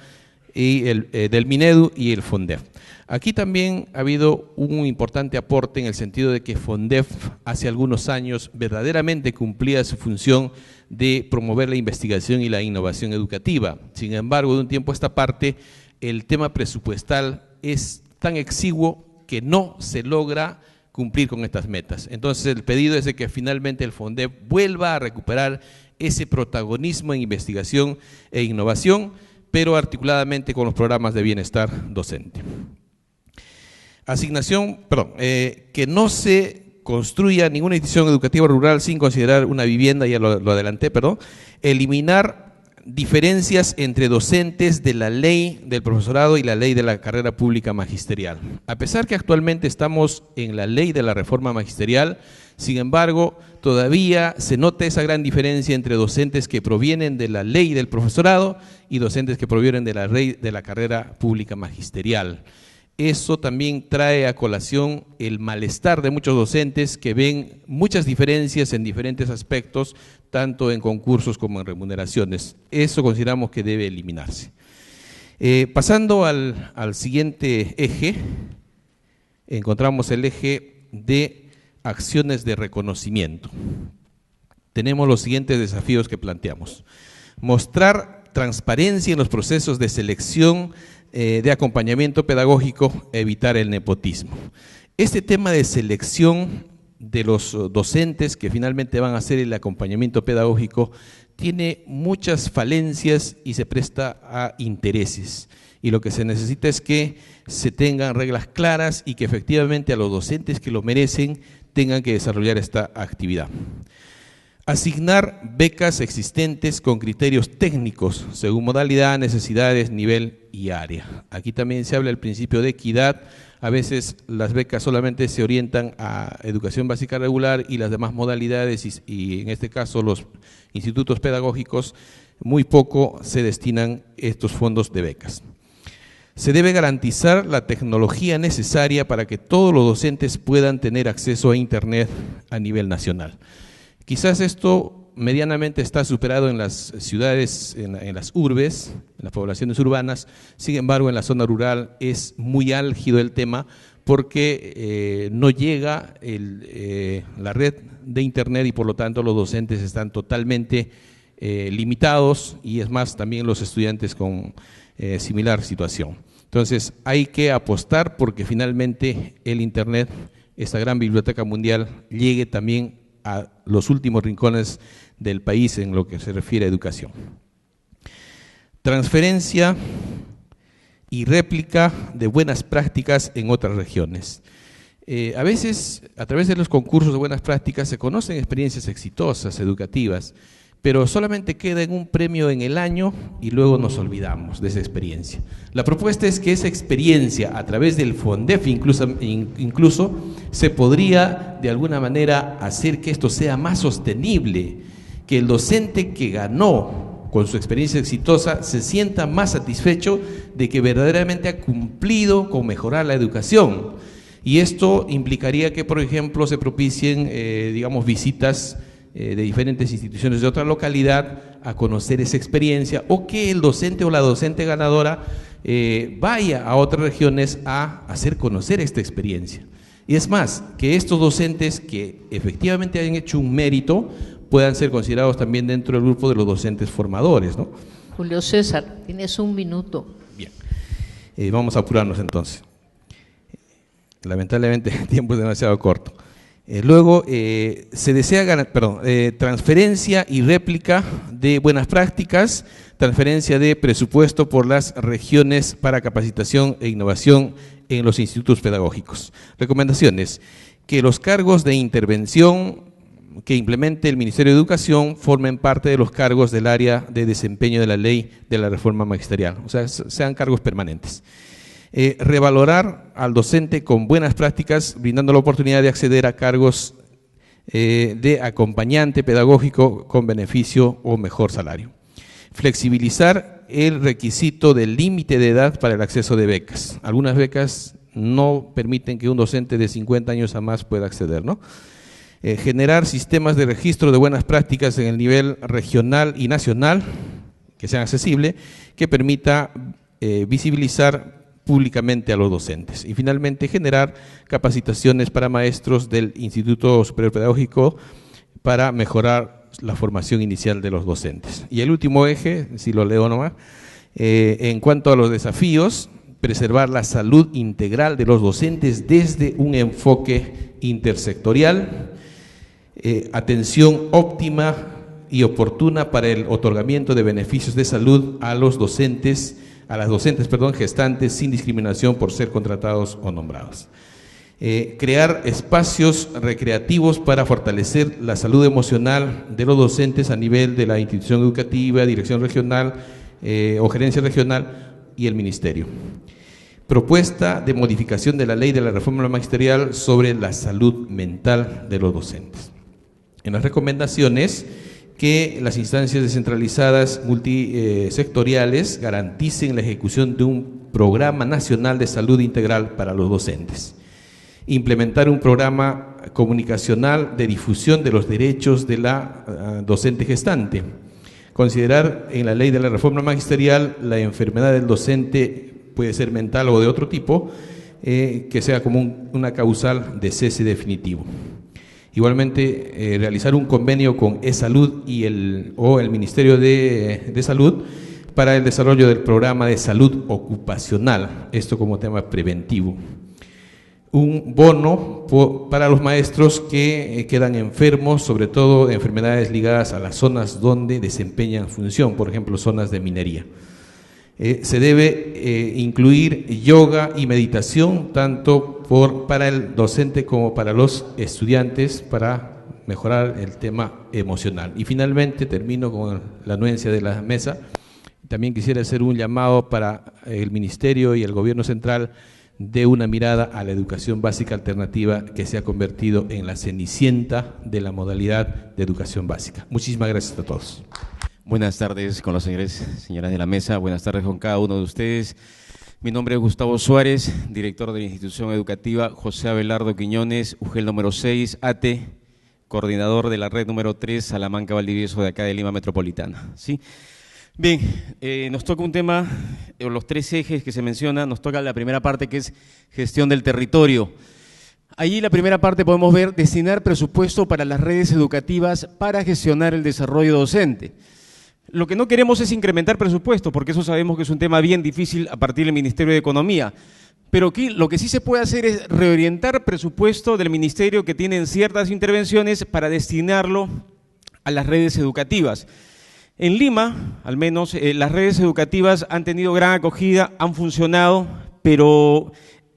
y del Minedu y el FONDEP. Aquí también ha habido un importante aporte en el sentido de que FONDEP hace algunos años verdaderamente cumplía su función de promover la investigación y la innovación educativa. Sin embargo, de un tiempo a esta parte, el tema presupuestal es tan exiguo que no se logra cumplir con estas metas. Entonces el pedido es de que finalmente el FONDEP vuelva a recuperar ese protagonismo en investigación e innovación, pero articuladamente con los programas de bienestar docente. Que no se construya ninguna institución educativa rural sin considerar una vivienda, ya lo adelanté, eliminar diferencias entre docentes de la ley del profesorado y la ley de la carrera pública magisterial. A pesar que actualmente estamos en la ley de la reforma magisterial, sin embargo, todavía se nota esa gran diferencia entre docentes que provienen de la ley del profesorado y docentes que provienen de la ley de la carrera pública magisterial. Eso también trae a colación el malestar de muchos docentes que ven muchas diferencias en diferentes aspectos, tanto en concursos como en remuneraciones. Eso consideramos que debe eliminarse. Pasando al siguiente eje, encontramos el eje de acciones de reconocimiento. Tenemos los siguientes desafíos que planteamos. Mostrar transparencia en los procesos de selección de acompañamiento pedagógico, evitar el nepotismo. Este tema de selección de los docentes que finalmente van a hacer el acompañamiento pedagógico tiene muchas falencias y se presta a intereses. Y lo que se necesita es que se tengan reglas claras y que efectivamente a los docentes que lo merecen tengan que desarrollar esta actividad. Asignar becas existentes con criterios técnicos, según modalidad, necesidades, nivel y área. Aquí también se habla del principio de equidad. A veces las becas solamente se orientan a educación básica regular y las demás modalidades, y en este caso los institutos pedagógicos, muy poco se destinan estos fondos de becas. Se debe garantizar la tecnología necesaria para que todos los docentes puedan tener acceso a Internet a nivel nacional. Quizás esto medianamente está superado en las ciudades, en las urbes, en las poblaciones urbanas. Sin embargo, en la zona rural es muy álgido el tema porque no llega la red de Internet y por lo tanto los docentes están totalmente limitados, y es más, también los estudiantes con similar situación. Entonces hay que apostar porque finalmente el Internet, esta gran biblioteca mundial, llegue también a los últimos rincones del país en lo que se refiere a educación. Transferencia y réplica de buenas prácticas en otras regiones. A veces, a través de los concursos de buenas prácticas, se conocen experiencias exitosas, educativas, pero solamente queda en un premio en el año y luego nos olvidamos de esa experiencia. La propuesta es que esa experiencia, a través del FONDEF incluso se podría de alguna manera hacer que esto sea más sostenible, que el docente que ganó con su experiencia exitosa se sienta más satisfecho de que verdaderamente ha cumplido con mejorar la educación. Y esto implicaría que, por ejemplo, se propicien, digamos, visitas de diferentes instituciones de otra localidad a conocer esa experiencia, o que el docente o la docente ganadora vaya a otras regiones a hacer conocer esta experiencia. Y es más, que estos docentes que efectivamente hayan hecho un mérito puedan ser considerados también dentro del grupo de los docentes formadores, ¿no? Julio César, tienes un minuto. Bien, vamos a apurarnos entonces. Lamentablemente el tiempo es demasiado corto. Luego se desea transferencia y réplica de buenas prácticas, transferencia de presupuesto por las regiones para capacitación e innovación en los institutos pedagógicos. Recomendaciones: que los cargos de intervención que implemente el Ministerio de Educación formen parte de los cargos del área de desempeño de la ley de la reforma magisterial, o sea, sean cargos permanentes. Revalorar al docente con buenas prácticas, brindando la oportunidad de acceder a cargos de acompañante pedagógico con beneficio o mejor salario. Flexibilizar el requisito del límite de edad para el acceso de becas. Algunas becas no permiten que un docente de 50 años a más pueda acceder, ¿no? Generar sistemas de registro de buenas prácticas en el nivel regional y nacional, que sean accesibles, que permita visibilizar públicamente a los docentes. Y finalmente, generar capacitaciones para maestros del Instituto Superior Pedagógico para mejorar la formación inicial de los docentes. Y el último eje, si lo leo nomás, en cuanto a los desafíos, preservar la salud integral de los docentes desde un enfoque intersectorial, atención óptima y oportuna para el otorgamiento de beneficios de salud a los docentes, a las docentes, gestantes, sin discriminación por ser contratados o nombrados. Crear espacios recreativos para fortalecer la salud emocional de los docentes a nivel de la institución educativa, dirección regional o gerencia regional y el ministerio. Propuesta de modificación de la ley de la reforma magisterial sobre la salud mental de los docentes. En las recomendaciones, que las instancias descentralizadas multisectoriales garanticen la ejecución de un programa nacional de salud integral para los docentes. Implementar un programa comunicacional de difusión de los derechos de la docente gestante. Considerar en la ley de la reforma magisterial la enfermedad del docente, puede ser mental o de otro tipo, que sea como una causal de cese definitivo. Igualmente, realizar un convenio con eSalud o el Ministerio de Salud para el desarrollo del programa de salud ocupacional, esto como tema preventivo. Un bono para los maestros que quedan enfermos, sobre todo de enfermedades ligadas a las zonas donde desempeñan función, por ejemplo, zonas de minería. Se debe incluir yoga y meditación tanto para el docente como para los estudiantes para mejorar el tema emocional. Y finalmente termino con la anuencia de la mesa. También quisiera hacer un llamado para el Ministerio y el Gobierno Central de una mirada a la educación básica alternativa que se ha convertido en la cenicienta de la modalidad de educación básica. Muchísimas gracias a todos. Buenas tardes con los señoras de la mesa, buenas tardes con cada uno de ustedes. Mi nombre es Gustavo Suárez, director de la institución educativa José Abelardo Quiñones, UGEL número 6, ATE, coordinador de la red número 3, Salamanca Valdivieso de acá de Lima Metropolitana. ¿Sí? Bien, nos toca un tema, los 3 ejes que se mencionan, nos toca la primera parte que es gestión del territorio. Allí la primera parte podemos ver destinar presupuesto para las redes educativas para gestionar el desarrollo docente. Lo que no queremos es incrementar presupuesto, porque eso sabemos que es un tema bien difícil a partir del Ministerio de Economía. Pero aquí lo que sí se puede hacer es reorientar presupuesto del Ministerio que tienen ciertas intervenciones para destinarlo a las redes educativas. En Lima, al menos, las redes educativas han tenido gran acogida, han funcionado, pero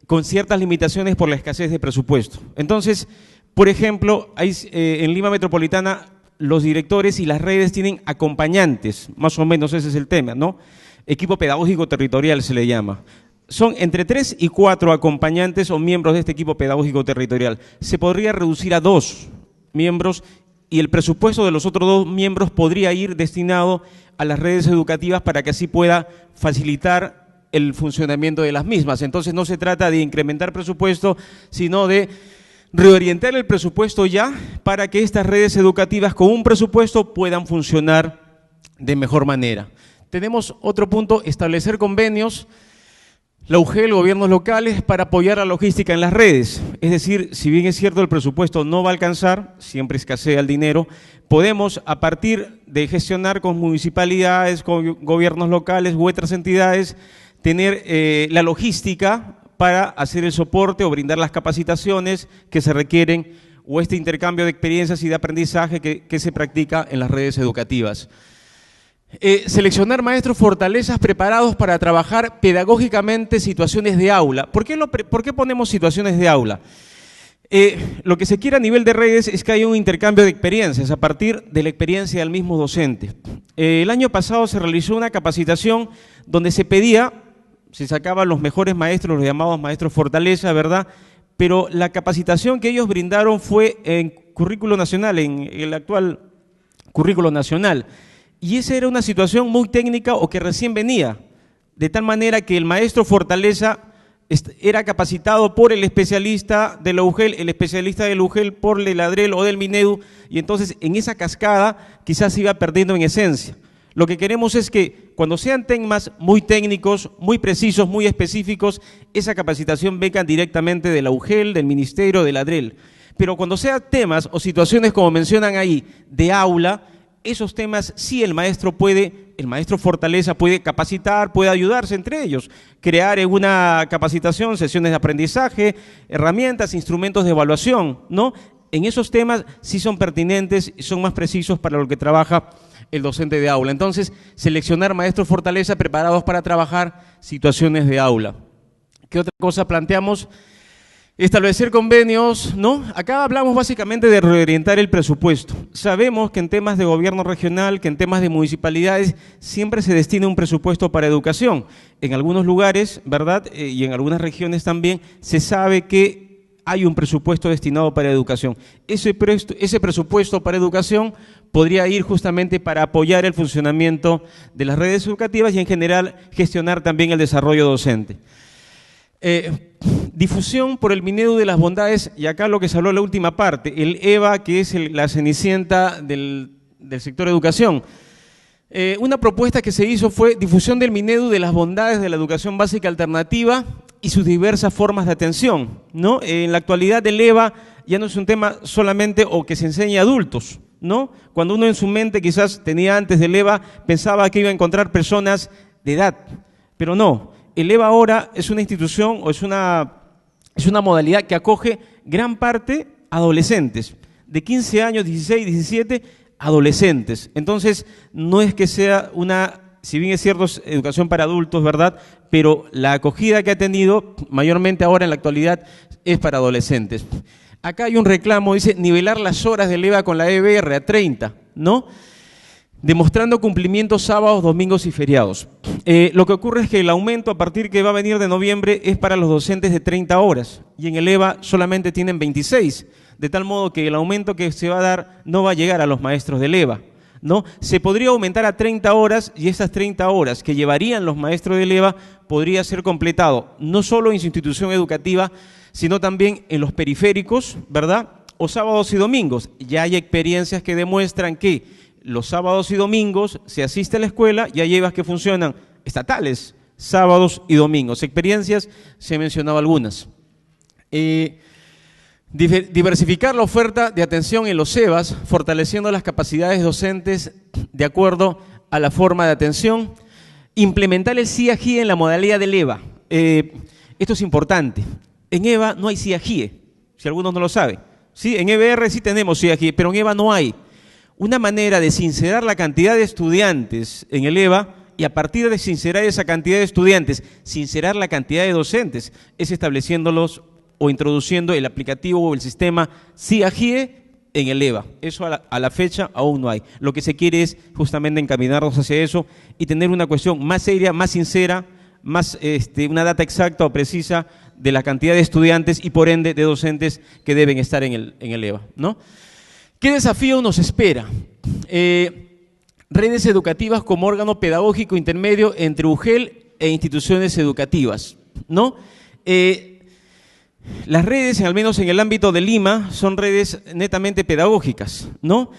con ciertas limitaciones por la escasez de presupuesto. Entonces, por ejemplo, en Lima Metropolitana los directores y las redes tienen acompañantes, más o menos ese es el tema, ¿no? Equipo pedagógico territorial se le llama. Son entre 3 y 4 acompañantes o miembros de este equipo pedagógico territorial. Se podría reducir a 2 miembros y el presupuesto de los otros 2 miembros podría ir destinado a las redes educativas para que así pueda facilitar el funcionamiento de las mismas. Entonces no se trata de incrementar presupuesto, sino de reorientar el presupuesto ya para que estas redes educativas con un presupuesto puedan funcionar de mejor manera. Tenemos otro punto, establecer convenios, la UGEL, gobiernos locales, para apoyar la logística en las redes. Es decir, si bien es cierto el presupuesto no va a alcanzar, siempre escasea el dinero, podemos a partir de gestionar con municipalidades, con gobiernos locales u otras entidades, tener la logística para hacer el soporte o brindar las capacitaciones que se requieren o este intercambio de experiencias y de aprendizaje que se practica en las redes educativas. Seleccionar maestros fortalezas preparados para trabajar pedagógicamente situaciones de aula. ¿Por qué ponemos situaciones de aula? Lo que se quiere a nivel de redes es que haya un intercambio de experiencias a partir de la experiencia del mismo docente. El año pasado se realizó una capacitación donde se sacaban los mejores maestros, los llamados maestros fortaleza, ¿verdad? Pero la capacitación que ellos brindaron fue en currículo nacional, en el actual currículo nacional. Y esa era una situación muy técnica o que recién venía, de tal manera que el maestro fortaleza era capacitado por el especialista de la UGEL, el especialista del UGEL por el ADREL o del MINEDU, y entonces en esa cascada quizás se iba perdiendo en esencia. Lo que queremos es que cuando sean temas muy técnicos, muy precisos, muy específicos, esa capacitación venga directamente de la UGEL, del Ministerio, del ADREL. Pero cuando sean temas o situaciones como mencionan ahí, de aula, esos temas sí el maestro fortaleza puede capacitar, puede ayudarse entre ellos, crear en una capacitación sesiones de aprendizaje, herramientas, instrumentos de evaluación, ¿no? En esos temas sí son pertinentes y son más precisos para lo que trabaja el docente de aula. Entonces, seleccionar maestros fortaleza preparados para trabajar situaciones de aula. ¿Qué otra cosa planteamos? Establecer convenios, ¿no? Acá hablamos básicamente de reorientar el presupuesto. Sabemos que en temas de gobierno regional, que en temas de municipalidades, siempre se destina un presupuesto para educación. En algunos lugares, ¿verdad? Y en algunas regiones también, se sabe que hay un presupuesto destinado para educación. Ese presupuesto para educación podría ir justamente para apoyar el funcionamiento de las redes educativas y en general gestionar también el desarrollo docente. Difusión por el MINEDU de las bondades, y acá lo que se habló en la última parte, el EVA, que es la cenicienta del sector educación. Una propuesta que se hizo fue difusión del MINEDU de las bondades de la educación básica alternativa y sus diversas formas de atención, ¿no? En la actualidad el EVA ya no es un tema solamente o que se enseñe a adultos, ¿no? Cuando uno en su mente quizás tenía antes del EVA, pensaba que iba a encontrar personas de edad, pero no. El EVA ahora es una institución o es una modalidad que acoge gran parte adolescentes, de 15 años, 16, 17, adolescentes. Entonces, no es que sea si bien es cierto, es educación para adultos, ¿verdad? Pero la acogida que ha tenido, mayormente ahora en la actualidad, es para adolescentes. Acá hay un reclamo, dice, nivelar las horas del EVA con la EBR a 30, ¿no? Demostrando cumplimiento sábados, domingos y feriados. Lo que ocurre es que el aumento a partir que va a venir de noviembre es para los docentes de 30 horas y en el EVA solamente tienen 26, de tal modo que el aumento que se va a dar no va a llegar a los maestros del EVA, ¿no? Se podría aumentar a 30 horas y esas 30 horas que llevarían los maestros del EVA podría ser completado no solo en su institución educativa, sino también en los periféricos, ¿verdad? O sábados y domingos. Ya hay experiencias que demuestran que los sábados y domingos se asiste a la escuela y hay EVAs que funcionan estatales, sábados y domingos. Experiencias, se han mencionado algunas. Diversificar la oferta de atención en los EVAs, fortaleciendo las capacidades docentes de acuerdo a la forma de atención. Implementar el CIAGIE en la modalidad del EVA. Esto es importante. En EVA no hay CIAGIE, si algunos no lo saben. ¿Sí? En EBR sí tenemos CIAGIE, pero en EVA no hay. Una manera de sincerar la cantidad de estudiantes en el EVA y a partir de sincerar esa cantidad de estudiantes, sincerar la cantidad de docentes, es estableciéndolos o introduciendo el aplicativo o el sistema CIAGIE en el EVA. Eso a la fecha aún no hay. Lo que se quiere es justamente encaminarnos hacia eso y tener una cuestión más seria, más sincera, más una data exacta o precisa de la cantidad de estudiantes y por ende de docentes que deben estar en el EVA, ¿no? ¿Qué desafío nos espera? Redes educativas como órgano pedagógico intermedio entre UGEL e instituciones educativas, ¿no? Las redes, al menos en el ámbito de Lima, son redes netamente pedagógicas, ¿no?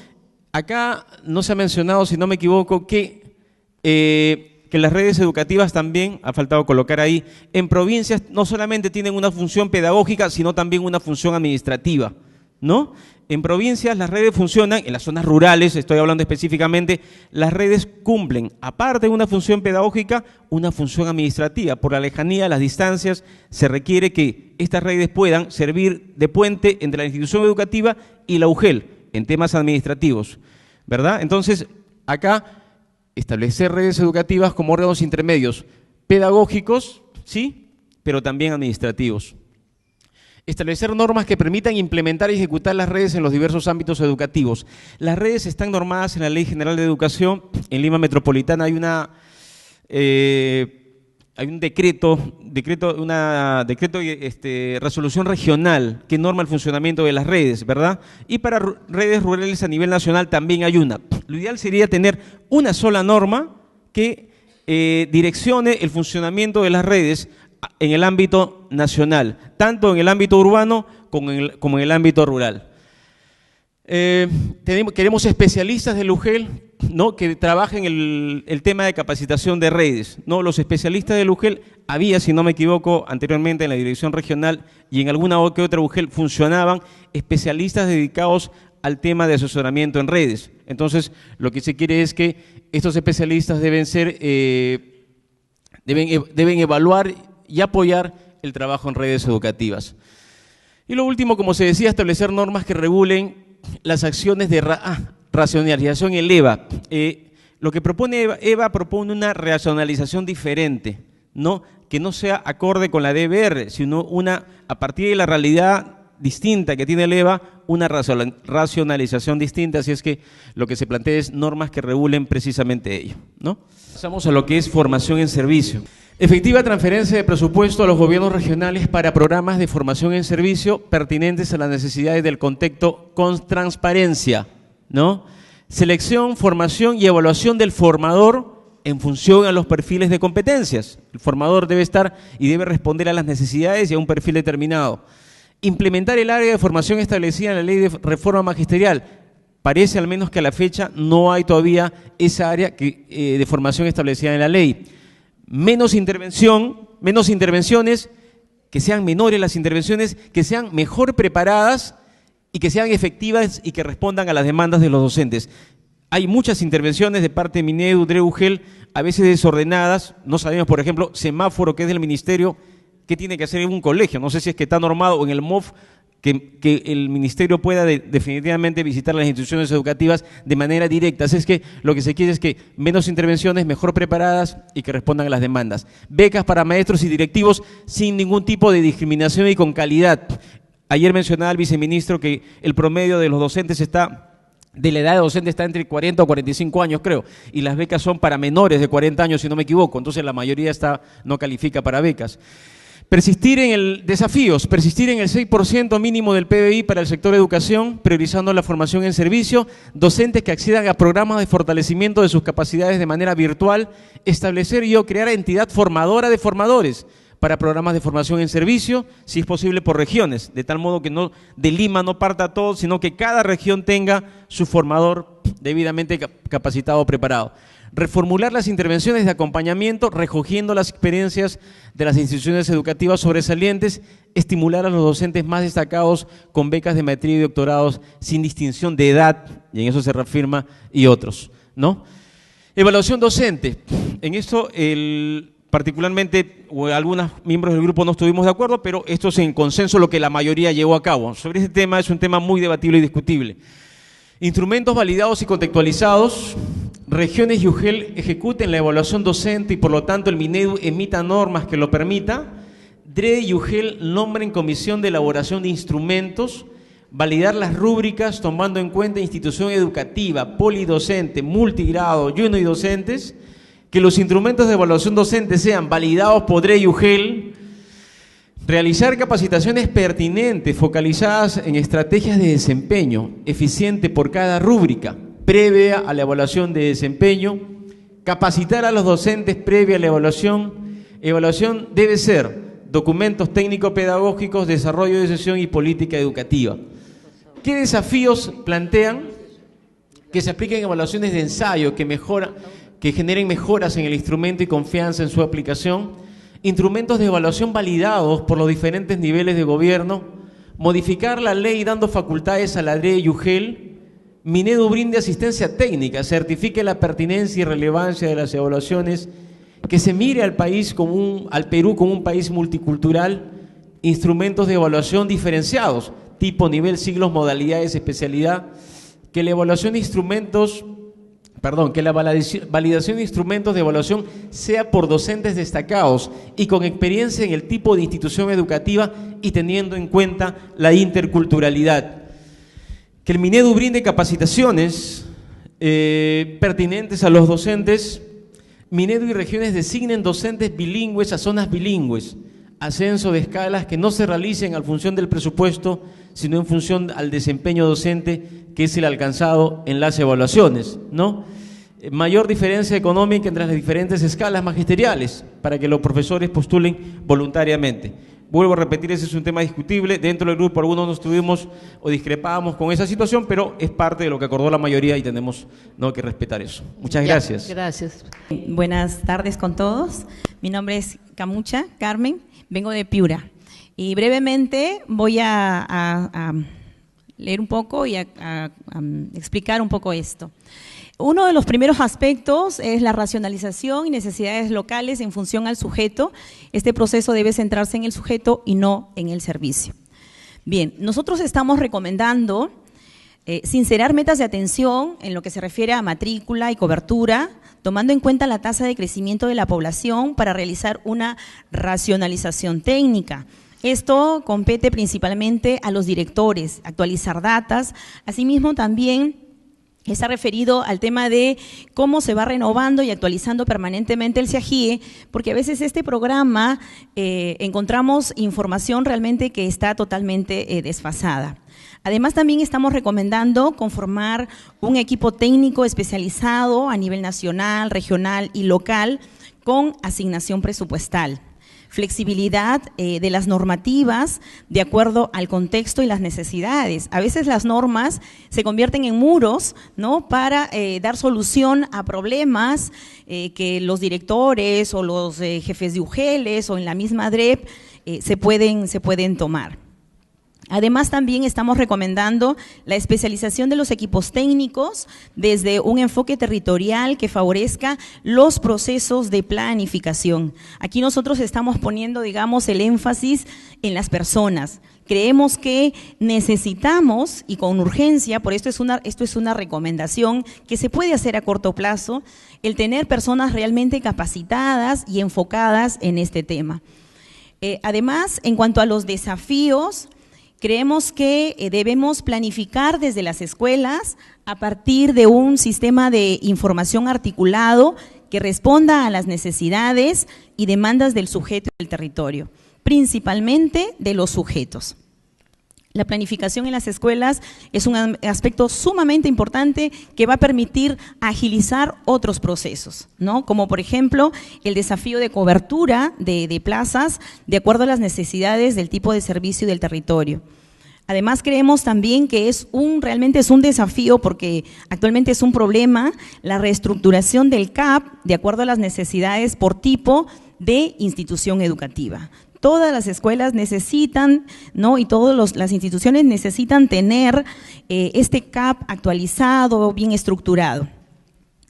Acá no se ha mencionado, si no me equivoco, que las redes educativas también, ha faltado colocar ahí, en provincias no solamente tienen una función pedagógica, sino también una función administrativa, ¿no? En provincias las redes funcionan, en las zonas rurales, estoy hablando específicamente, las redes cumplen, aparte de una función pedagógica, una función administrativa. Por la lejanía, las distancias, se requiere que estas redes puedan servir de puente entre la institución educativa y la UGEL en temas administrativos, ¿verdad? Entonces, acá, establecer redes educativas como órganos intermedios pedagógicos, sí, pero también administrativos. Establecer normas que permitan implementar y ejecutar las redes en los diversos ámbitos educativos. Las redes están normadas en la Ley General de Educación. En Lima Metropolitana hay un resolución regional que norma el funcionamiento de las redes, ¿verdad? Y para redes rurales a nivel nacional también hay una. Lo ideal sería tener una sola norma que direccione el funcionamiento de las redes en el ámbito nacional, tanto en el ámbito urbano como en el ámbito rural. Queremos especialistas del UGEL, ¿no?, que trabajen el tema de capacitación de redes, ¿no? Los especialistas del UGEL había, si no me equivoco, anteriormente en la dirección regional y en alguna que otra UGEL funcionaban especialistas dedicados al tema de asesoramiento en redes. Entonces, lo que se quiere es que estos especialistas deben evaluar y apoyar el trabajo en redes educativas. Y lo último, como se decía, establecer normas que regulen las acciones de racionalización en el EVA. Lo que propone EVA propone una racionalización diferente, ¿no?, que no sea acorde con la DBR, sino a partir de la realidad distinta que tiene el EVA, una racionalización distinta, así es que lo que se plantea es normas que regulen precisamente ello, ¿no? Pasamos a lo que es formación en servicio. Efectiva transferencia de presupuesto a los gobiernos regionales para programas de formación en servicio pertinentes a las necesidades del contexto con transparencia, ¿no? Selección, formación y evaluación del formador en función a los perfiles de competencias. El formador debe estar y debe responder a las necesidades y a un perfil determinado. Implementar el área de formación establecida en la Ley de Reforma Magisterial. Parece al menos que a la fecha no hay todavía esa área de formación establecida en la ley. Menos intervenciones que sean menores las intervenciones, que sean mejor preparadas y que sean efectivas y que respondan a las demandas de los docentes. Hay muchas intervenciones de parte de Minedu, DRE, UGEL, a veces desordenadas. No sabemos, por ejemplo, semáforo, que es del ministerio, ¿qué tiene que hacer en un colegio? No sé si es que está normado o en el MOF, que el ministerio pueda definitivamente visitar las instituciones educativas de manera directa. Así es que lo que se quiere es que menos intervenciones, mejor preparadas y que respondan a las demandas. Becas para maestros y directivos sin ningún tipo de discriminación y con calidad. Ayer mencionaba el viceministro que el promedio de los docentes de la edad de docente está entre 40 o 45 años, creo, y las becas son para menores de 40 años, si no me equivoco, entonces la mayoría no califica para becas. Persistir en el 6% mínimo del PBI para el sector educación, priorizando la formación en servicio, docentes que accedan a programas de fortalecimiento de sus capacidades de manera virtual, establecer y o crear entidad formadora de formadores para programas de formación en servicio, si es posible por regiones, de tal modo que no de Lima no parta todo, sino que cada región tenga su formador debidamente capacitado o preparado. Reformular las intervenciones de acompañamiento, recogiendo las experiencias de las instituciones educativas sobresalientes, estimular a los docentes más destacados con becas de maestría y doctorados sin distinción de edad, y en eso se reafirma, y otros, ¿no? Evaluación docente. En esto, particularmente, algunos miembros del grupo no estuvimos de acuerdo, pero esto es en consenso lo que la mayoría llevó a cabo. Sobre este tema, es un tema muy debatible y discutible. Instrumentos validados y contextualizados. Regiones y UGEL ejecuten la evaluación docente y por lo tanto el Minedu emita normas que lo permita. DRE y UGEL nombren comisión de elaboración de instrumentos, validar las rúbricas tomando en cuenta institución educativa, polidocente, multigrado, junior y docentes, que los instrumentos de evaluación docente sean validados por DRE y UGEL, realizar capacitaciones pertinentes focalizadas en estrategias de desempeño eficiente por cada rúbrica, previa a la evaluación de desempeño, capacitar a los docentes previa a la evaluación. Evaluación debe ser documentos técnico-pedagógicos, desarrollo de sesión y política educativa. ¿Qué desafíos plantean? Que se apliquen evaluaciones de ensayo que generen mejoras en el instrumento y confianza en su aplicación, instrumentos de evaluación validados por los diferentes niveles de gobierno, modificar la ley dando facultades a la DRE y UGEL. Minedu brinde asistencia técnica, certifique la pertinencia y relevancia de las evaluaciones, que se mire al Perú como un país multicultural, instrumentos de evaluación diferenciados, tipo, nivel, siglos, modalidades, especialidad, que la validación de instrumentos de evaluación sea por docentes destacados y con experiencia en el tipo de institución educativa y teniendo en cuenta la interculturalidad. Que el Minedu brinde capacitaciones pertinentes a los docentes. Minedu y regiones designen docentes bilingües a zonas bilingües. Ascenso de escalas que no se realicen en función del presupuesto, sino en función al desempeño docente, que es el alcanzado en las evaluaciones, ¿no? Mayor diferencia económica entre las diferentes escalas magisteriales, para que los profesores postulen voluntariamente. Vuelvo a repetir, ese es un tema discutible. Dentro del grupo algunos no estuvimos o discrepábamos con esa situación, pero es parte de lo que acordó la mayoría y tenemos que respetar eso. Muchas gracias. Gracias. Buenas tardes con todos. Mi nombre es Camucha Carmen, vengo de Piura. Y brevemente voy a leer un poco y a explicar un poco esto. Uno de los primeros aspectos es la racionalización y necesidades locales en función al sujeto. Este proceso debe centrarse en el sujeto y no en el servicio. Bien, nosotros estamos recomendando sincerar metas de atención en lo que se refiere a matrícula y cobertura, tomando en cuenta la tasa de crecimiento de la población para realizar una racionalización técnica. Esto compete principalmente a los directores, actualizar datas, asimismo también está referido al tema de cómo se va renovando y actualizando permanentemente el CIAGIE, porque a veces este programa encontramos información realmente que está totalmente desfasada. Además, también estamos recomendando conformar un equipo técnico especializado a nivel nacional, regional y local con asignación presupuestal. Flexibilidad de las normativas de acuerdo al contexto y las necesidades. A veces las normas se convierten en muros, ¿no?, para dar solución a problemas que los directores o los jefes de UGELes o en la misma DREP se pueden tomar. Además, también estamos recomendando la especialización de los equipos técnicos desde un enfoque territorial que favorezca los procesos de planificación. Aquí nosotros estamos poniendo, digamos, el énfasis en las personas. Creemos que necesitamos, y con urgencia, por esto es una recomendación que se puede hacer a corto plazo, el tener personas realmente capacitadas y enfocadas en este tema. Además, en cuanto a los desafíos, creemos que debemos planificar desde las escuelas a partir de un sistema de información articulado que responda a las necesidades y demandas del sujeto y del territorio, principalmente de los sujetos. La planificación en las escuelas es un aspecto sumamente importante que va a permitir agilizar otros procesos, ¿no? Como por ejemplo el desafío de cobertura de plazas de acuerdo a las necesidades del tipo de servicio y del territorio. Además, creemos también que realmente es un desafío porque actualmente es un problema la reestructuración del CAP de acuerdo a las necesidades por tipo de institución educativa. Todas las escuelas necesitan, ¿no? Y todas las instituciones necesitan tener este CAP actualizado, bien estructurado.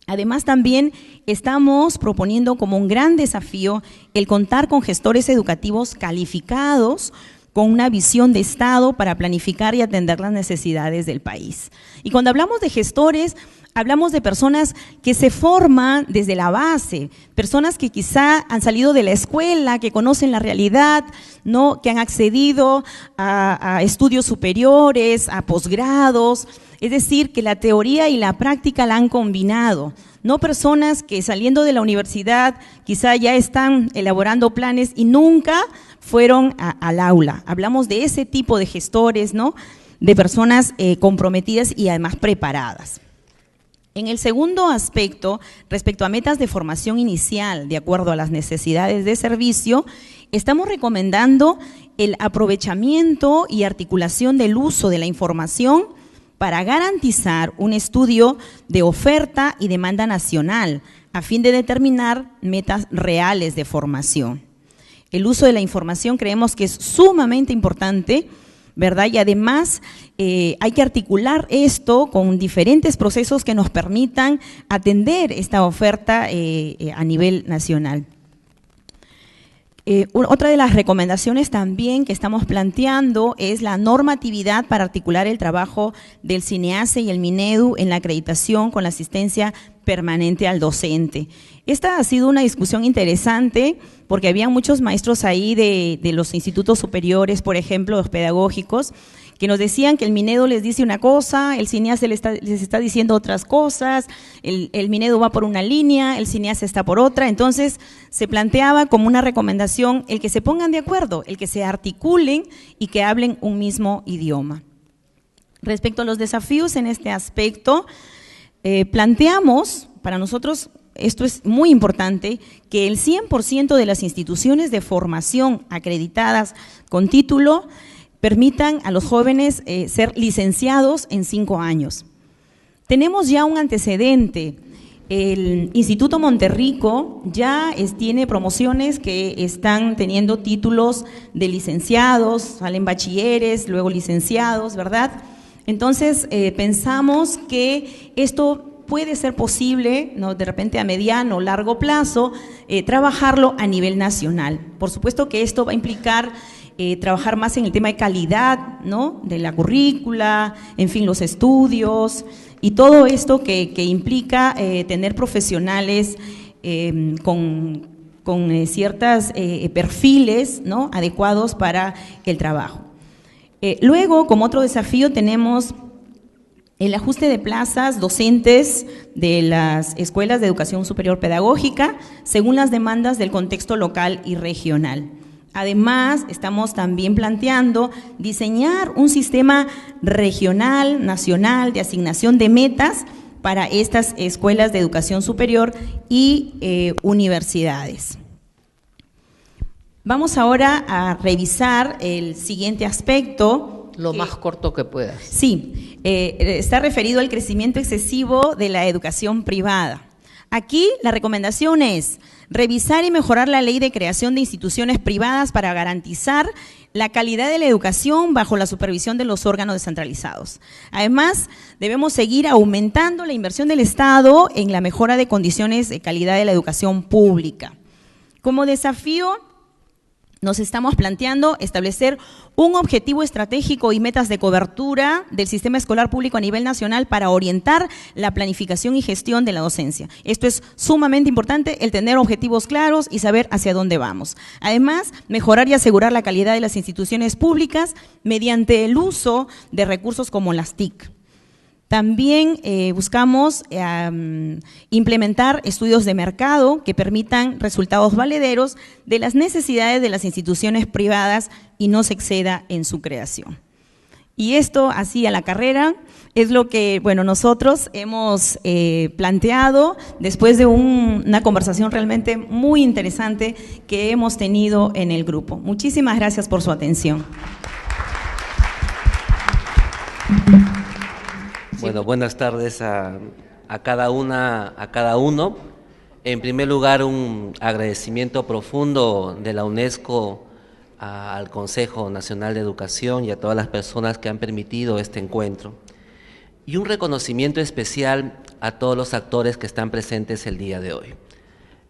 Además, también estamos proponiendo como un gran desafío el contar con gestores educativos calificados con una visión de Estado para planificar y atender las necesidades del país. Y cuando hablamos de gestores, hablamos de personas que se forman desde la base, personas que quizá han salido de la escuela, que conocen la realidad, ¿no? Que han accedido a estudios superiores, a posgrados, es decir, que la teoría y la práctica la han combinado. No personas que saliendo de la universidad quizá ya están elaborando planes y nunca fueron al aula. Hablamos de ese tipo de gestores, ¿no? De personas comprometidas y además preparadas. En el segundo aspecto, respecto a metas de formación inicial, de acuerdo a las necesidades de servicio, estamos recomendando el aprovechamiento y articulación del uso de la información para garantizar un estudio de oferta y demanda nacional, a fin de determinar metas reales de formación. El uso de la información creemos que es sumamente importante, ¿verdad? Y además hay que articular esto con diferentes procesos que nos permitan atender esta oferta a nivel nacional. Otra de las recomendaciones también que estamos planteando es la normatividad para articular el trabajo del CINEACE y el MINEDU en la acreditación con la asistencia permanente al docente. Esta ha sido una discusión interesante porque había muchos maestros ahí de los institutos superiores, por ejemplo, los pedagógicos, que nos decían que el MINEDU les dice una cosa, el CINEACE les está diciendo otras cosas, el MINEDU va por una línea, el CINEACE está por otra. Entonces se planteaba como una recomendación el que se pongan de acuerdo, el que se articulen y que hablen un mismo idioma. Respecto a los desafíos en este aspecto, planteamos, para nosotros esto es muy importante, que el 100% de las instituciones de formación acreditadas con título permitan a los jóvenes ser licenciados en 5 años. Tenemos ya un antecedente. El Instituto Monterrico ya tiene promociones que están teniendo títulos de licenciados, salen bachilleres, luego licenciados, ¿verdad? Entonces, pensamos que esto puede ser posible, ¿no? De repente a mediano o largo plazo, trabajarlo a nivel nacional. Por supuesto que esto va a implicar trabajar más en el tema de calidad, ¿no? De la currícula, en fin, los estudios y todo esto que implica tener profesionales con ciertos perfiles, ¿no? Adecuados para el trabajo. Luego, como otro desafío, tenemos el ajuste de plazas docentes de las escuelas de educación superior pedagógica según las demandas del contexto local y regional. Además, estamos también planteando diseñar un sistema regional, nacional de asignación de metas para estas escuelas de educación superior y universidades. Vamos ahora a revisar el siguiente aspecto. Lo más corto que puedas. Sí, está referido al crecimiento excesivo de la educación privada. Aquí la recomendación es revisar y mejorar la ley de creación de instituciones privadas para garantizar la calidad de la educación bajo la supervisión de los órganos descentralizados. Además, debemos seguir aumentando la inversión del Estado en la mejora de condiciones de calidad de la educación pública. Como desafío, nos estamos planteando establecer un objetivo estratégico y metas de cobertura del sistema escolar público a nivel nacional para orientar la planificación y gestión de la docencia. Esto es sumamente importante, el tener objetivos claros y saber hacia dónde vamos. Además, mejorar y asegurar la calidad de las instituciones públicas mediante el uso de recursos como las TIC. También buscamos implementar estudios de mercado que permitan resultados valederos de las necesidades de las instituciones privadas y no se exceda en su creación. Y esto, así a la carrera, es lo que nosotros hemos planteado después de una conversación realmente muy interesante que hemos tenido en el grupo. Muchísimas gracias por su atención. Bueno, buenas tardes a cada uno. En primer lugar, un agradecimiento profundo de la UNESCO al Consejo Nacional de Educación y a todas las personas que han permitido este encuentro. Y un reconocimiento especial a todos los actores que están presentes el día de hoy.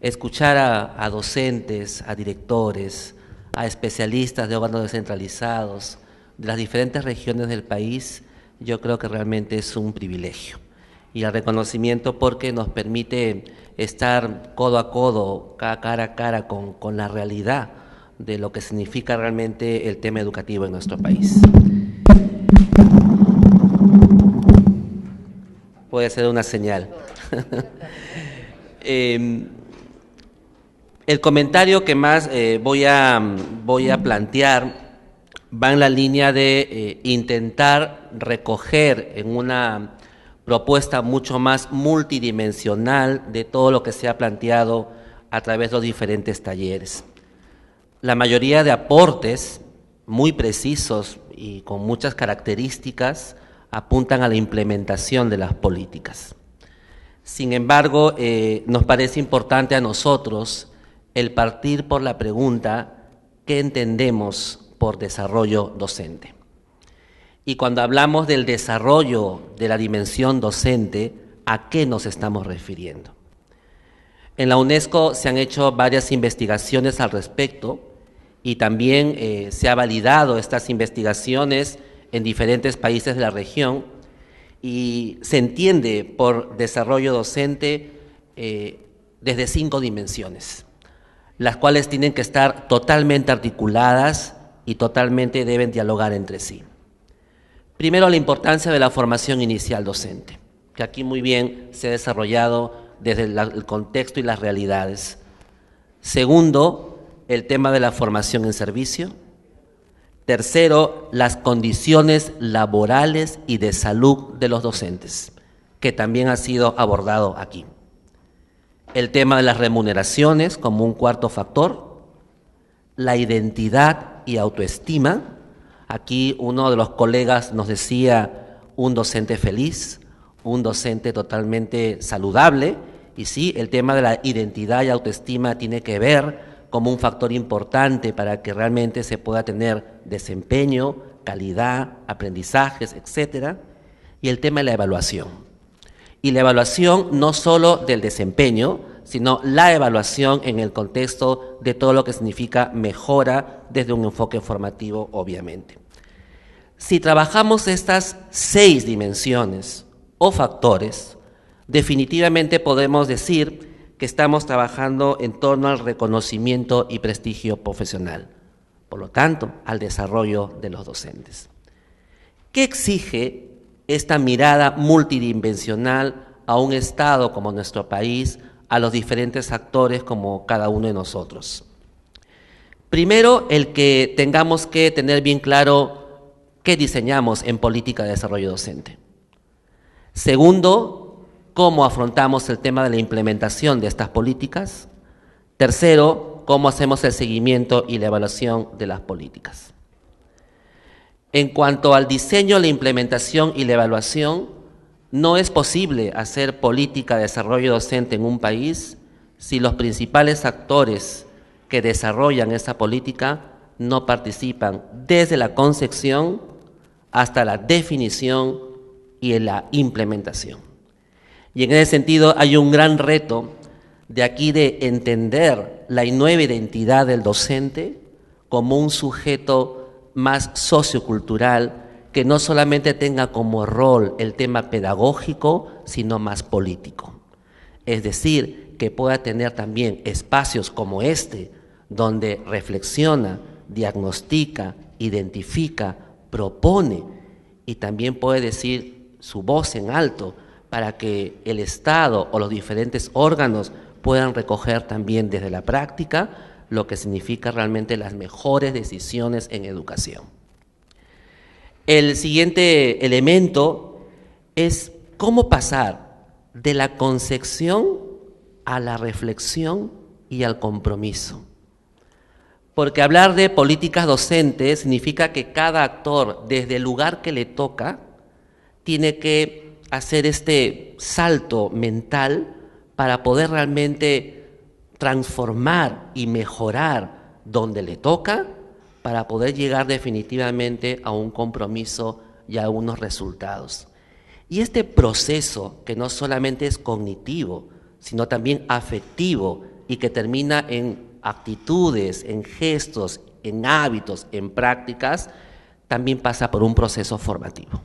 Escuchar a docentes, a directores, a especialistas de órganos descentralizados de las diferentes regiones del país, yo creo que realmente es un privilegio. Y el reconocimiento porque nos permite estar codo a codo, cara a cara con la realidad de lo que significa realmente el tema educativo en nuestro país. Puede ser una señal. El comentario que más voy a plantear va en la línea de intentar recoger en una propuesta mucho más multidimensional de todo lo que se ha planteado a través de los diferentes talleres. La mayoría de aportes muy precisos y con muchas características apuntan a la implementación de las políticas. Sin embargo, nos parece importante a nosotros el partir por la pregunta ¿qué entendemos por desarrollo docente? Y cuando hablamos del desarrollo de la dimensión docente, ¿a qué nos estamos refiriendo? En la UNESCO se han hecho varias investigaciones al respecto y también se ha validado estas investigaciones en diferentes países de la región y se entiende por desarrollo docente desde 5 dimensiones, las cuales tienen que estar totalmente articuladas y totalmente deben dialogar entre sí. Primero, la importancia de la formación inicial docente, que aquí muy bien se ha desarrollado desde el contexto y las realidades. Segundo, el tema de la formación en servicio. Tercero, las condiciones laborales y de salud de los docentes, que también ha sido abordado aquí. El tema de las remuneraciones como un cuarto factor. La identidad y autoestima. Aquí uno de los colegas nos decía un docente feliz, un docente totalmente saludable, y sí, el tema de la identidad y autoestima tiene que ver como un factor importante para que realmente se pueda tener desempeño, calidad, aprendizajes, etcétera. Y el tema de la evaluación. Y la evaluación no solo del desempeño, sino la evaluación en el contexto de todo lo que significa mejora desde un enfoque formativo, obviamente. Si trabajamos estas 6 dimensiones o factores, definitivamente podemos decir que estamos trabajando en torno al reconocimiento y prestigio profesional, por lo tanto, al desarrollo de los docentes. ¿Qué exige esta mirada multidimensional a un Estado como nuestro país, a los diferentes actores como cada uno de nosotros? Primero, el que tengamos que tener bien claro qué diseñamos en política de desarrollo docente. Segundo, cómo afrontamos el tema de la implementación de estas políticas. Tercero, cómo hacemos el seguimiento y la evaluación de las políticas. En cuanto al diseño, la implementación y la evaluación, No es posible hacer política de desarrollo docente en un país si los principales actores que desarrollan esa política no participan desde la concepción hasta la definición y en la implementación. Y en ese sentido hay un gran reto de aquí de entender la nueva identidad del docente como un sujeto más sociocultural que no solamente tenga como rol el tema pedagógico, sino más político. Es decir, que pueda tener también espacios como este, donde reflexiona, diagnostica, identifica, propone y también puede decir su voz en alto para que el Estado o los diferentes órganos puedan recoger también desde la práctica lo que significa realmente las mejores decisiones en educación. El siguiente elemento es cómo pasar de la concepción a la reflexión y al compromiso. Porque hablar de políticas docentes significa que cada actor, desde el lugar que le toca, tiene que hacer este salto mental para poder realmente transformar y mejorar donde le toca, para poder llegar definitivamente a un compromiso y a unos resultados. Y este proceso, que no solamente es cognitivo, sino también afectivo y que termina en actitudes, en gestos, en hábitos, en prácticas, también pasa por un proceso formativo.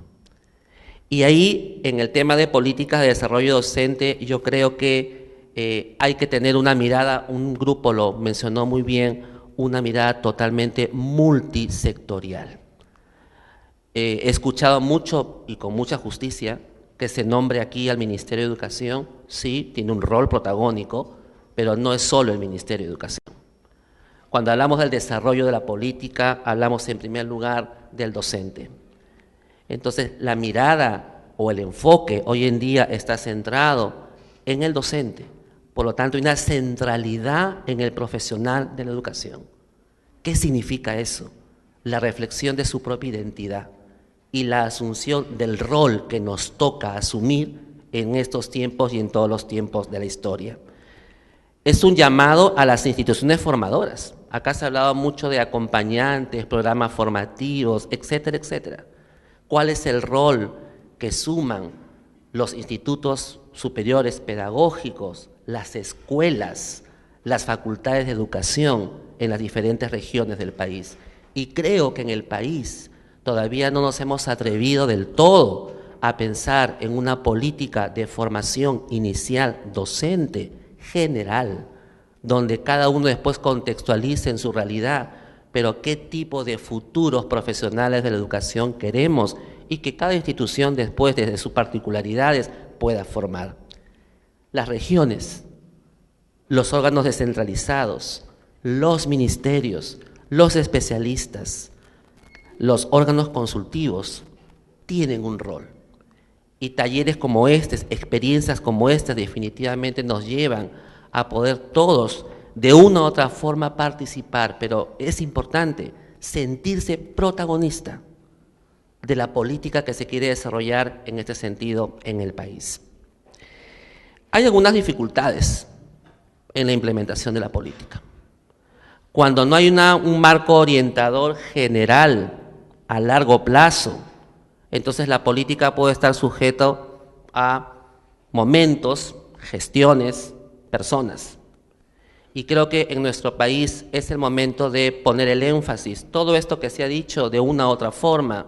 Y ahí, en el tema de políticas de desarrollo docente, yo creo que hay que tener una mirada, un grupo lo mencionó muy bien, una mirada totalmente multisectorial. He escuchado mucho y con mucha justicia que se nombre aquí al Ministerio de Educación. Sí, tiene un rol protagónico, pero no es solo el Ministerio de Educación. Cuando hablamos del desarrollo de la política, hablamos en primer lugar del docente. Entonces, la mirada o el enfoque hoy en día está centrado en el docente. Por lo tanto, hay una centralidad en el profesional de la educación. ¿Qué significa eso? La reflexión de su propia identidad y la asunción del rol que nos toca asumir en estos tiempos y en todos los tiempos de la historia. Es un llamado a las instituciones formadoras. Acá se ha hablado mucho de acompañantes, programas formativos, etcétera, etcétera. ¿Cuál es el rol que suman los institutos superiores pedagógicos, las escuelas, las facultades de educación en las diferentes regiones del país? Y creo que en el país todavía no nos hemos atrevido del todo a pensar en una política de formación inicial docente general, donde cada uno después contextualice en su realidad, pero qué tipo de futuros profesionales de la educación queremos y que cada institución después, desde sus particularidades, pueda formar. Las regiones, los órganos descentralizados, los ministerios, los especialistas, los órganos consultivos tienen un rol. Y talleres como estos, experiencias como estas, definitivamente nos llevan a poder todos de una u otra forma participar, pero es importante sentirse protagonista de la política que se quiere desarrollar en este sentido en el país. Hay algunas dificultades en la implementación de la política. Cuando no hay un marco orientador general a largo plazo, entonces la política puede estar sujeto a momentos, gestiones, personas. Y creo que en nuestro país es el momento de poner el énfasis, todo esto que se ha dicho de una u otra forma,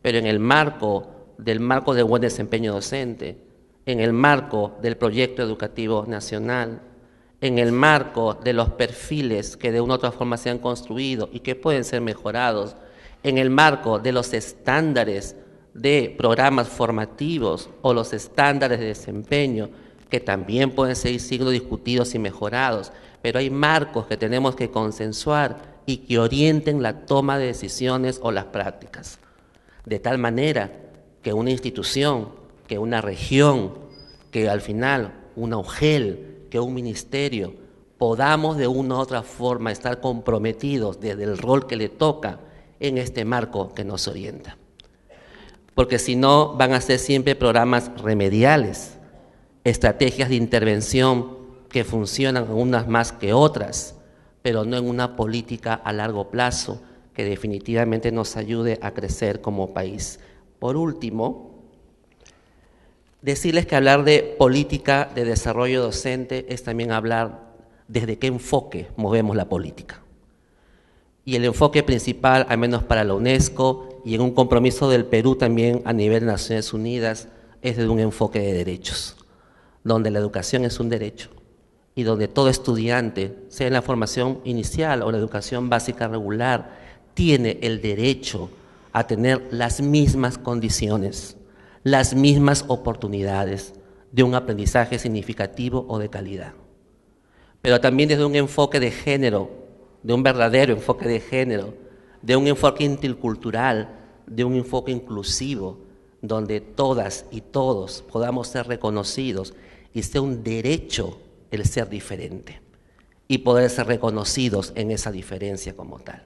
pero en el marco del buen desempeño docente, en el marco del proyecto educativo nacional, en el marco de los perfiles que de una u otra forma se han construido y que pueden ser mejorados, en el marco de los estándares de programas formativos o los estándares de desempeño, que también pueden seguir siendo discutidos y mejorados, pero hay marcos que tenemos que consensuar y que orienten la toma de decisiones o las prácticas, de tal manera que una institución, que una región, que al final una UGEL, que un ministerio, podamos de una u otra forma estar comprometidos desde el rol que le toca en este marco que nos orienta. porque si no van a ser siempre programas remediales, estrategias de intervención que funcionan unas más que otras, pero no en una política a largo plazo que definitivamente nos ayude a crecer como país. Por último, decirles que hablar de política de desarrollo docente es también hablar desde qué enfoque movemos la política. Y el enfoque principal, al menos para la UNESCO y en un compromiso del Perú también a nivel de Naciones Unidas, es desde un enfoque de derechos, donde la educación es un derecho y donde todo estudiante, sea en la formación inicial o la educación básica regular, tiene el derecho a tener las mismas condiciones, las mismas oportunidades de un aprendizaje significativo o de calidad. Pero también desde un enfoque de género, de un verdadero enfoque de género, de un enfoque intercultural, de un enfoque inclusivo, donde todas y todos podamos ser reconocidos y sea un derecho el ser diferente y poder ser reconocidos en esa diferencia como tal.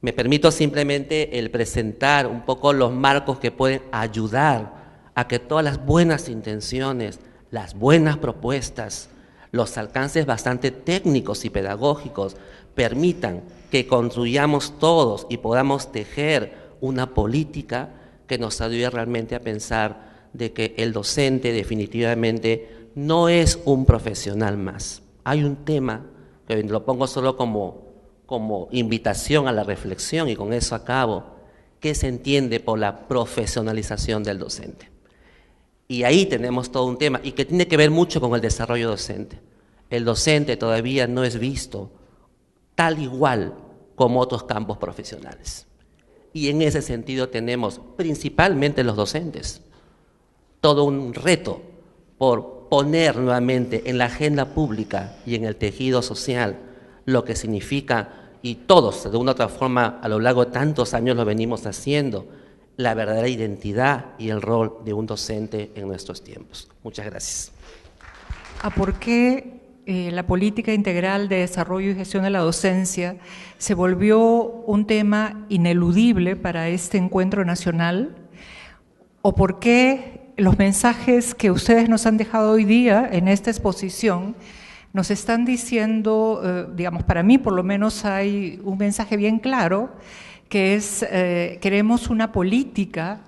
Me permito simplemente el presentar un poco los marcos que pueden ayudar a que todas las buenas intenciones, las buenas propuestas, los alcances bastante técnicos y pedagógicos permitan que construyamos todos y podamos tejer una política que nos ayude realmente a pensar de que el docente definitivamente no es un profesional más. Hay un tema que lo pongo solo como invitación a la reflexión y con eso acabo, que se entiende por la profesionalización del docente. Y ahí tenemos todo un tema y que tiene que ver mucho con el desarrollo docente. El docente todavía no es visto tal igual como otros campos profesionales. Y en ese sentido tenemos, principalmente los docentes, todo un reto por poner nuevamente en la agenda pública y en el tejido social lo que significa, y todos de una u otra forma a lo largo de tantos años lo venimos haciendo, la verdadera identidad y el rol de un docente en nuestros tiempos. Muchas gracias. ¿A por qué la política integral de desarrollo y gestión de la docencia se volvió un tema ineludible para este encuentro nacional? ¿O por qué los mensajes que ustedes nos han dejado hoy día en esta exposición nos están diciendo, digamos, para mí por lo menos hay un mensaje bien claro, que es, queremos una política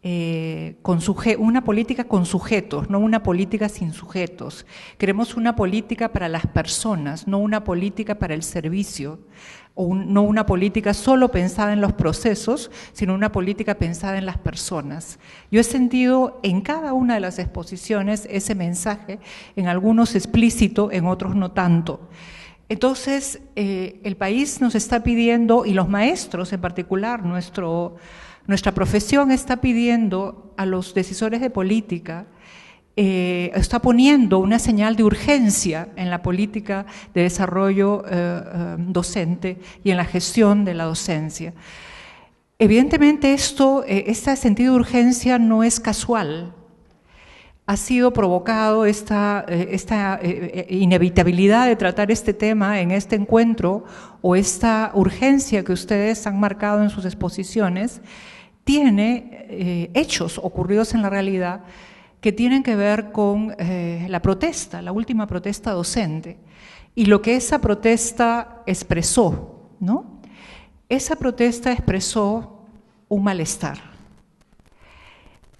una política con sujetos, no una política sin sujetos. Queremos una política para las personas, no una política para el servicio, no una política solo pensada en los procesos, sino una política pensada en las personas. Yo he sentido en cada una de las exposiciones ese mensaje, en algunos explícito, en otros no tanto. Entonces, el país nos está pidiendo, y los maestros en particular, nuestra profesión está pidiendo a los decisores de política, está poniendo una señal de urgencia en la política de desarrollo docente y en la gestión de la docencia. Evidentemente este sentido de urgencia no es casual. Ha sido provocado esta inevitabilidad de tratar este tema en este encuentro, o esta urgencia que ustedes han marcado en sus exposiciones, tiene hechos ocurridos en la realidad que tienen que ver con la protesta, la última protesta docente, y lo que esa protesta expresó, ¿no? Esa protesta expresó un malestar.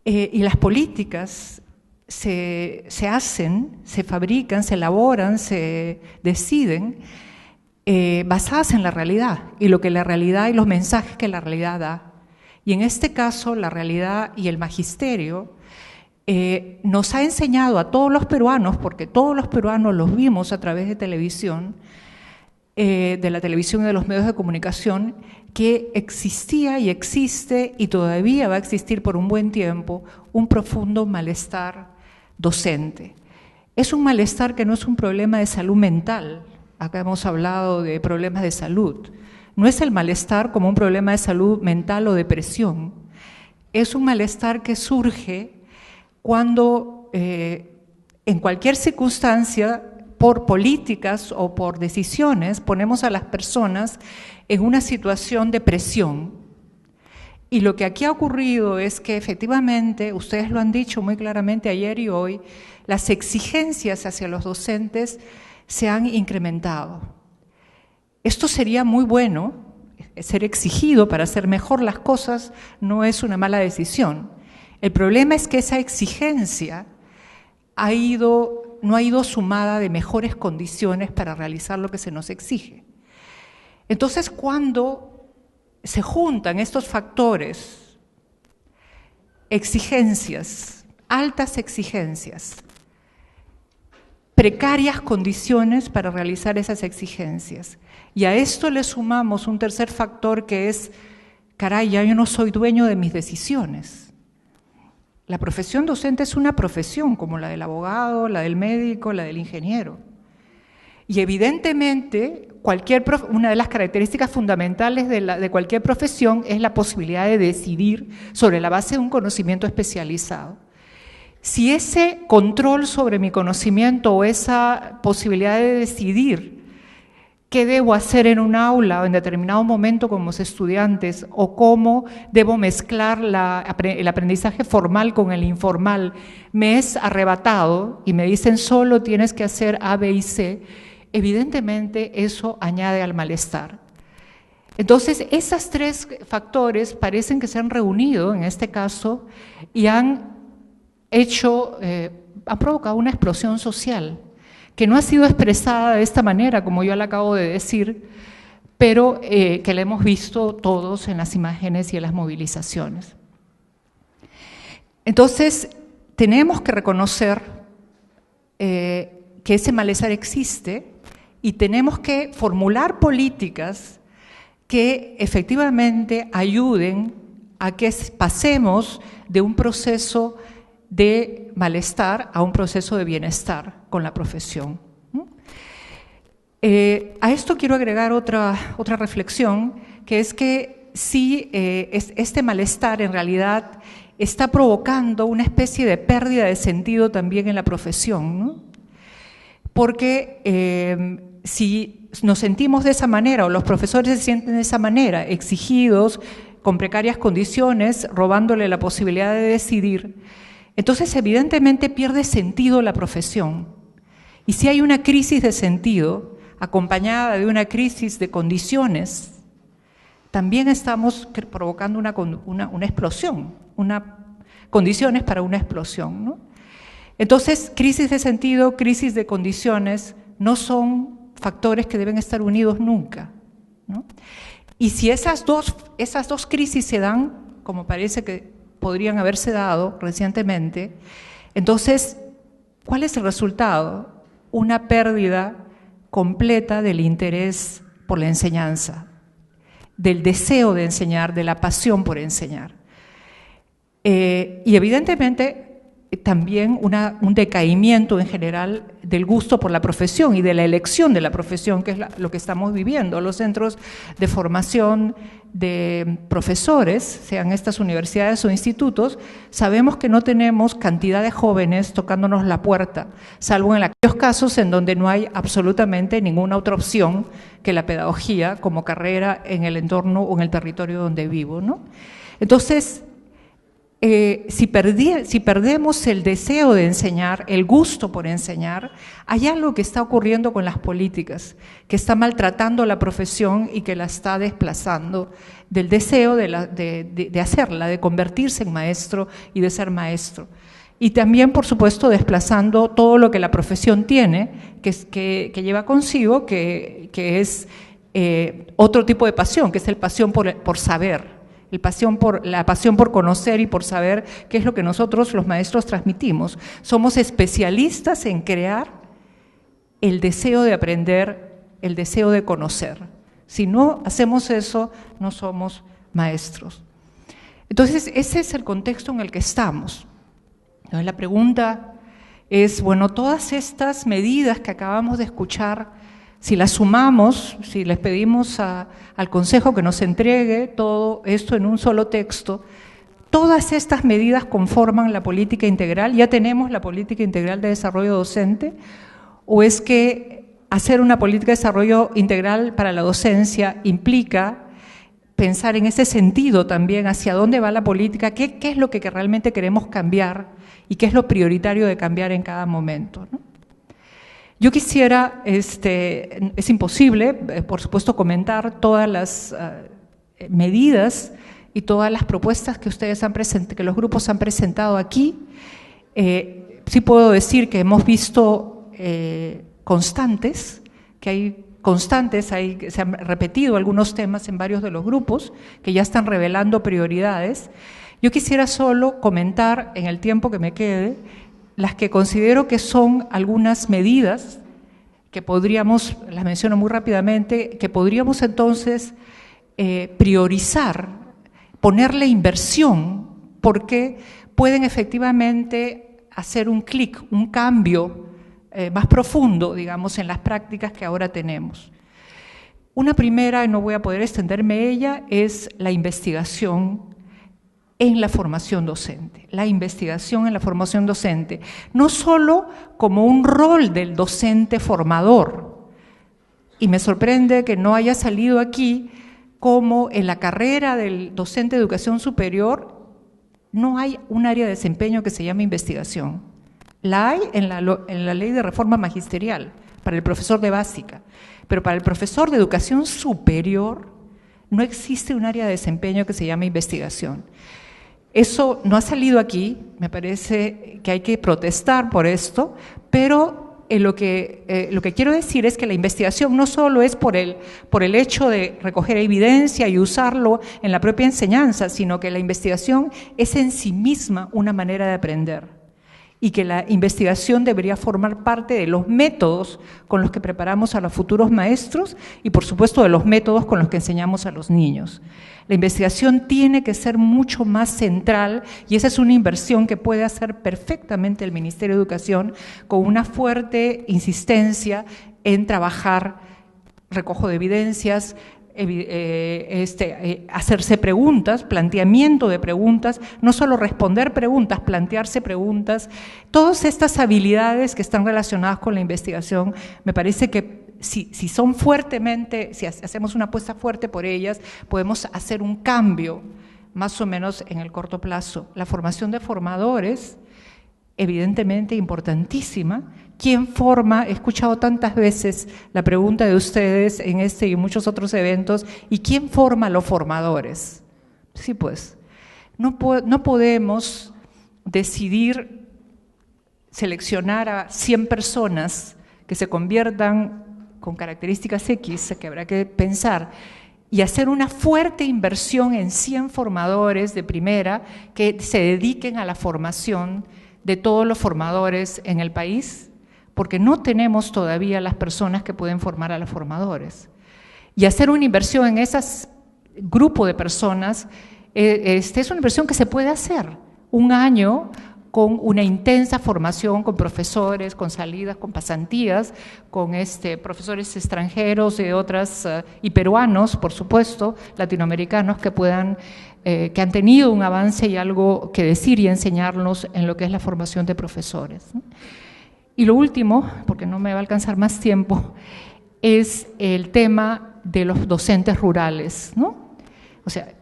Y las políticas se hacen, se fabrican, se elaboran, se deciden basadas en la realidad, y lo que la realidad y los mensajes que la realidad da. Y en este caso, la realidad y el magisterio nos ha enseñado a todos los peruanos, porque todos los peruanos los vimos a través de televisión, de la televisión y de los medios de comunicación, que existía y existe y todavía va a existir por un buen tiempo un profundo malestar docente. Es un malestar que no es un problema de salud mental. Acá hemos hablado de problemas de salud. No es el malestar como un problema de salud mental o depresión. Es un malestar que surge cuando en cualquier circunstancia, por políticas o por decisiones, ponemos a las personas en una situación de presión. Y lo que aquí ha ocurrido es que efectivamente, ustedes lo han dicho muy claramente ayer y hoy, las exigencias hacia los docentes se han incrementado. Esto sería muy bueno, ser exigido para hacer mejor las cosas no es una mala decisión. El problema es que esa exigencia no ha ido sumada de mejores condiciones para realizar lo que se nos exige. Entonces, cuando se juntan estos factores, exigencias, altas exigencias, precarias condiciones para realizar esas exigencias, y a esto le sumamos un tercer factor que es, caray, ya yo no soy dueño de mis decisiones. La profesión docente es una profesión como la del abogado, la del médico, la del ingeniero. Y evidentemente, una de las características fundamentales de cualquier profesión es la posibilidad de decidir sobre la base de un conocimiento especializado. Si ese control sobre mi conocimiento o esa posibilidad de decidir qué debo hacer en un aula o en determinado momento como estudiantes, o cómo debo mezclar el aprendizaje formal con el informal, me es arrebatado y me dicen solo tienes que hacer A, B y C, evidentemente eso añade al malestar. Entonces, esos tres factores parecen que se han reunido en este caso y han provocado una explosión social que no ha sido expresada de esta manera, como yo le acabo de decir, pero que la hemos visto todos en las imágenes y en las movilizaciones. Entonces, tenemos que reconocer que ese malestar existe y tenemos que formular políticas que efectivamente ayuden a que pasemos de un proceso de malestar a un proceso de bienestar con la profesión. A esto quiero agregar otra reflexión, que es que sí, este malestar en realidad está provocando una especie de pérdida de sentido también en la profesión, ¿no? Porque si nos sentimos de esa manera, o los profesores se sienten de esa manera, exigidos, con precarias condiciones, robándole la posibilidad de decidir, entonces evidentemente pierde sentido la profesión. Y si hay una crisis de sentido, acompañada de una crisis de condiciones, también estamos provocando una explosión, condiciones para una explosión, ¿no? Entonces, crisis de sentido, crisis de condiciones, no son factores que deben estar unidos nunca, ¿no? Y si esas dos crisis se dan, como parece que podrían haberse dado recientemente, entonces, ¿cuál es el resultado? Una pérdida completa del interés por la enseñanza, del deseo de enseñar, de la pasión por enseñar. Y evidentemente también un decaimiento en general del gusto por la profesión y de la elección de la profesión, que es lo que estamos viviendo. Los centros de formación de profesores, sean estas universidades o institutos, sabemos que no tenemos cantidad de jóvenes tocándonos la puerta, salvo en aquellos casos en donde no hay absolutamente ninguna otra opción que la pedagogía como carrera en el entorno o en el territorio donde vivo, ¿no? Entonces, si perdemos el deseo de enseñar, el gusto por enseñar, hay algo que está ocurriendo con las políticas, que está maltratando la profesión y que la está desplazando del deseo de hacerla, de convertirse en maestro y de ser maestro. Y también, por supuesto, desplazando todo lo que la profesión tiene, que lleva consigo, que es otro tipo de pasión, que es el pasión por saber. La pasión por conocer y por saber qué es lo que nosotros los maestros transmitimos. Somos especialistas en crear el deseo de aprender, el deseo de conocer. Si no hacemos eso, no somos maestros. Entonces, ese es el contexto en el que estamos. Entonces, la pregunta es, bueno, todas estas medidas que acabamos de escuchar, si las sumamos, si les pedimos al Consejo que nos entregue todo esto en un solo texto, todas estas medidas conforman la política integral. ¿Ya tenemos la política integral de desarrollo docente? ¿O es que hacer una política de desarrollo integral para la docencia implica pensar en ese sentido también, hacia dónde va la política, qué es lo que realmente queremos cambiar y qué es lo prioritario de cambiar en cada momento, ¿no? Yo quisiera, es imposible, por supuesto, comentar todas las medidas y todas las propuestas que ustedes han presentado, que los grupos han presentado aquí. Sí puedo decir que hemos visto constantes, se han repetido algunos temas en varios de los grupos que ya están revelando prioridades. Yo quisiera solo comentar en el tiempo que me quede las que considero que son algunas medidas que podríamos, las menciono muy rápidamente, que podríamos entonces priorizar, ponerle inversión, porque pueden efectivamente hacer un clic, un cambio más profundo, digamos, en las prácticas que ahora tenemos. Una primera, y no voy a poder extenderme ella, es la investigación en la formación docente. La investigación en la formación docente, no solo como un rol del docente formador, y me sorprende que no haya salido aquí como en la carrera del docente de educación superior no hay un área de desempeño que se llama investigación. La hay en la ley de reforma magisterial para el profesor de básica, pero para el profesor de educación superior no existe un área de desempeño que se llama investigación. Eso no ha salido aquí, me parece que hay que protestar por esto, pero lo que quiero decir es que la investigación no solo es por el hecho de recoger evidencia y usarlo en la propia enseñanza, sino que la investigación es en sí misma una manera de aprender y que la investigación debería formar parte de los métodos con los que preparamos a los futuros maestros y, por supuesto, de los métodos con los que enseñamos a los niños. La investigación tiene que ser mucho más central y esa es una inversión que puede hacer perfectamente el Ministerio de Educación con una fuerte insistencia en trabajar recojo de evidencias, hacerse preguntas, planteamiento de preguntas, no solo responder preguntas, plantearse preguntas. Todas estas habilidades que están relacionadas con la investigación, me parece que si son fuertemente, si hacemos una apuesta fuerte por ellas, podemos hacer un cambio más o menos en el corto plazo. La formación de formadores, evidentemente importantísima. ¿Quién forma? He escuchado tantas veces la pregunta de ustedes en este y muchos otros eventos, ¿y quién forma a los formadores? Sí, pues, no podemos decidir seleccionar a 100 personas que se conviertan con características X, que habrá que pensar, y hacer una fuerte inversión en 100 formadores de primera que se dediquen a la formación de todos los formadores en el país, porque no tenemos todavía las personas que pueden formar a los formadores. Y hacer una inversión en ese grupo de personas es una inversión que se puede hacer. Un año con una intensa formación con profesores, con salidas, con pasantías, con profesores extranjeros de otras, y peruanos, por supuesto, latinoamericanos que han tenido un avance y algo que decir y enseñarnos en lo que es la formación de profesores, ¿no? Y lo último, porque no me va a alcanzar más tiempo, es el tema de los docentes rurales, ¿no? O sea,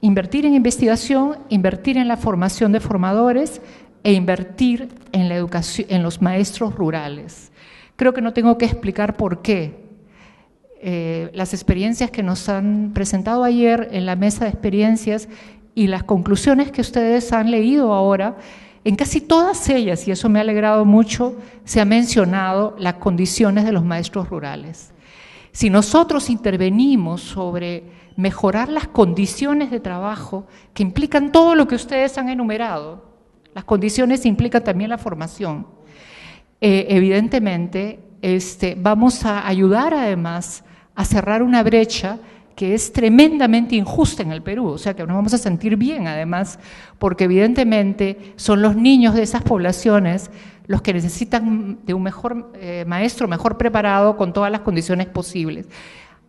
invertir en investigación, invertir en la formación de formadores e invertir en la educación, en los maestros rurales. Creo que no tengo que explicar por qué. Las experiencias que nos han presentado ayer en la mesa de experiencias y las conclusiones que ustedes han leído ahora, en casi todas ellas, y eso me ha alegrado mucho, se ha mencionado las condiciones de los maestros rurales. Si nosotros intervenimos sobre mejorar las condiciones de trabajo, que implican todo lo que ustedes han enumerado, las condiciones implican también la formación, evidentemente vamos a ayudar además a cerrar una brecha que es tremendamente injusta en el Perú, o sea que nos vamos a sentir bien además, porque evidentemente son los niños de esas poblaciones los que necesitan de un mejor maestro, mejor preparado, con todas las condiciones posibles.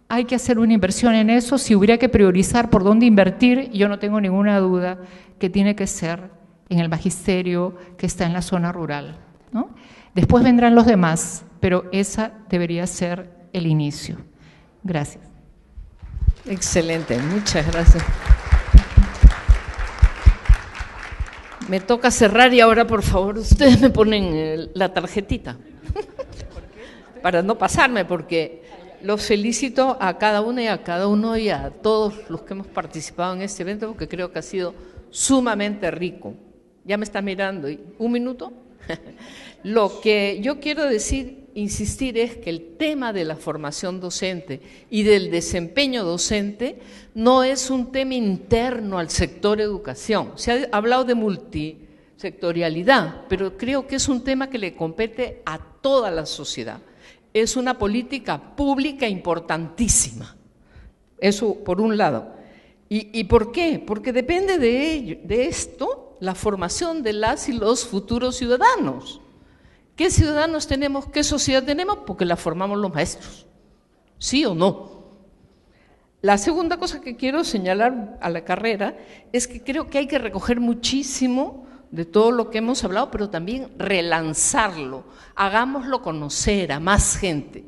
Hay que hacer una inversión en eso. Si hubiera que priorizar por dónde invertir, yo no tengo ninguna duda que tiene que ser en el magisterio que está en la zona rural, ¿no? Después vendrán los demás, pero esa debería ser el inicio. Gracias. Excelente, muchas gracias. Me toca cerrar y ahora, por favor, ustedes me ponen la tarjetita para no pasarme, porque los felicito a cada una y a cada uno y a todos los que hemos participado en este evento, porque creo que ha sido sumamente rico. Ya me está mirando. ¿Un minuto? Lo que yo quiero decir, insistir, es que el tema de la formación docente y del desempeño docente no es un tema interno al sector educación. Se ha hablado de multisectorialidad, pero creo que es un tema que le compete a toda la sociedad. Es una política pública importantísima. Eso por un lado. ¿Y por qué? Porque depende de esto la formación de las y los futuros ciudadanos. ¿Qué ciudadanos tenemos? ¿Qué sociedad tenemos? Porque la formamos los maestros, ¿sí o no? La segunda cosa que quiero señalar a la carrera es que creo que hay que recoger muchísimo de todo lo que hemos hablado, pero también relanzarlo, hagámoslo conocer a más gente,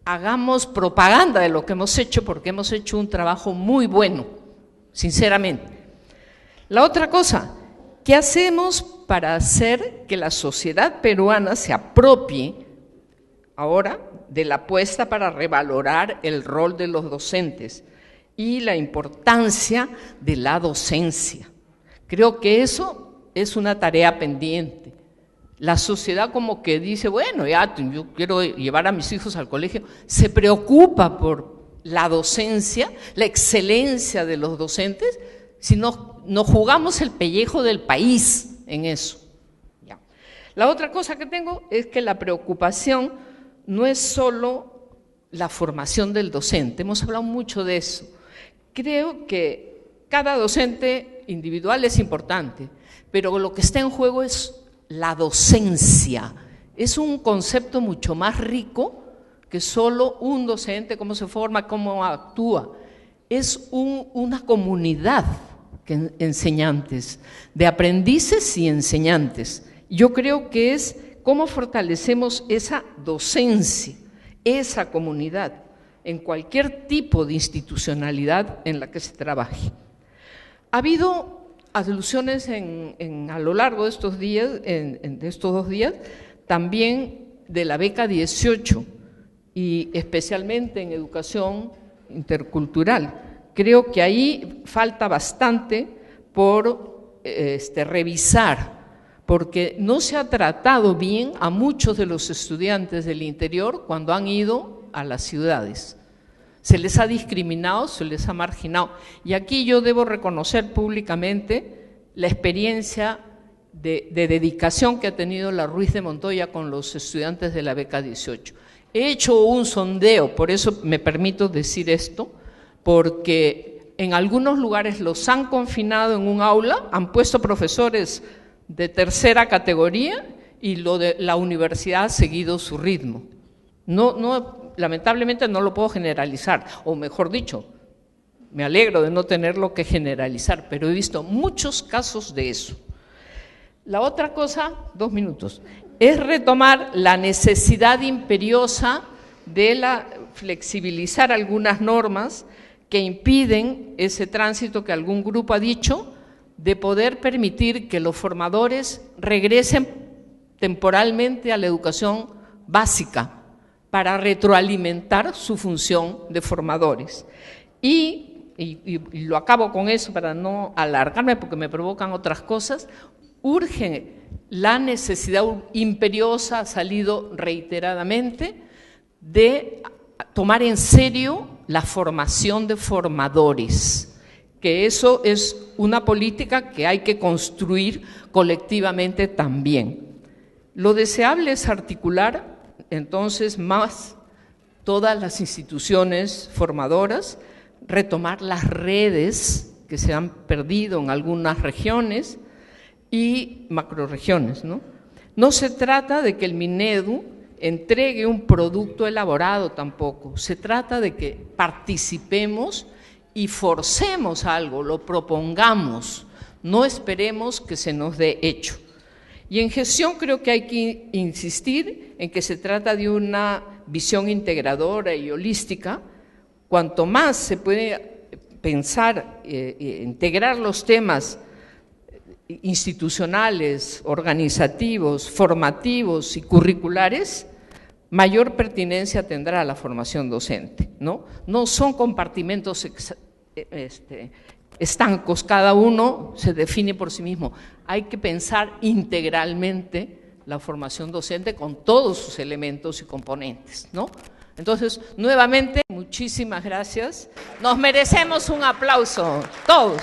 hagamos propaganda de lo que hemos hecho, porque hemos hecho un trabajo muy bueno, sinceramente. La otra cosa, ¿qué hacemos para hacer que la sociedad peruana se apropie ahora de la apuesta para revalorar el rol de los docentes y la importancia de la docencia? Creo que eso es una tarea pendiente. La sociedad como que dice, bueno, ya yo quiero llevar a mis hijos al colegio, se preocupa por la docencia, la excelencia de los docentes, si no jugamos el pellejo del país en eso. Ya. La otra cosa que tengo es que la preocupación no es solo la formación del docente, hemos hablado mucho de eso. Creo que cada docente individual es importante, pero lo que está en juego es la docencia. Es un concepto mucho más rico que solo un docente, cómo se forma, cómo actúa. Es una comunidad de enseñantes, de aprendices y enseñantes. Yo creo que es cómo fortalecemos esa docencia, esa comunidad, en cualquier tipo de institucionalidad en la que se trabaje. Ha habido alusiones a lo largo de estos días, de estos 2 días, también de la beca 18 y especialmente en educación intercultural. Creo que ahí falta bastante por revisar, porque no se ha tratado bien a muchos de los estudiantes del interior cuando han ido a las ciudades. Se les ha discriminado, se les ha marginado. Y aquí yo debo reconocer públicamente la experiencia de dedicación que ha tenido la Ruiz de Montoya con los estudiantes de la beca 18. He hecho un sondeo, por eso me permito decir esto, porque en algunos lugares los han confinado en un aula, han puesto profesores de tercera categoría y la universidad ha seguido su ritmo. Lamentablemente no lo puedo generalizar, o mejor dicho, me alegro de no tenerlo que generalizar, pero he visto muchos casos de eso. La otra cosa, 2 minutos, es retomar la necesidad imperiosa de flexibilizar algunas normas que impiden ese tránsito que algún grupo ha dicho, de poder permitir que los formadores regresen temporalmente a la educación básica para retroalimentar su función de formadores. Y lo acabo con eso para no alargarme porque me provocan otras cosas. Urge la necesidad imperiosa, ha salido reiteradamente, de tomar en serio la formación de formadores, que eso es una política que hay que construir colectivamente también. Lo deseable es articular entonces más todas las instituciones formadoras, retomar las redes que se han perdido en algunas regiones y macrorregiones, ¿no? No se trata de que el Minedu entregue un producto elaborado tampoco, se trata de que participemos y forcemos algo, lo propongamos, no esperemos que se nos dé hecho. Y en gestión creo que hay que insistir en que se trata de una visión integradora y holística, cuanto más se puede pensar, integrar los temas institucionales, organizativos, formativos y curriculares, mayor pertinencia tendrá la formación docente, ¿no? No son compartimentos estancos, cada uno se define por sí mismo. Hay que pensar integralmente la formación docente con todos sus elementos y componentes, ¿no? Entonces, nuevamente, muchísimas gracias. Nos merecemos un aplauso, todos.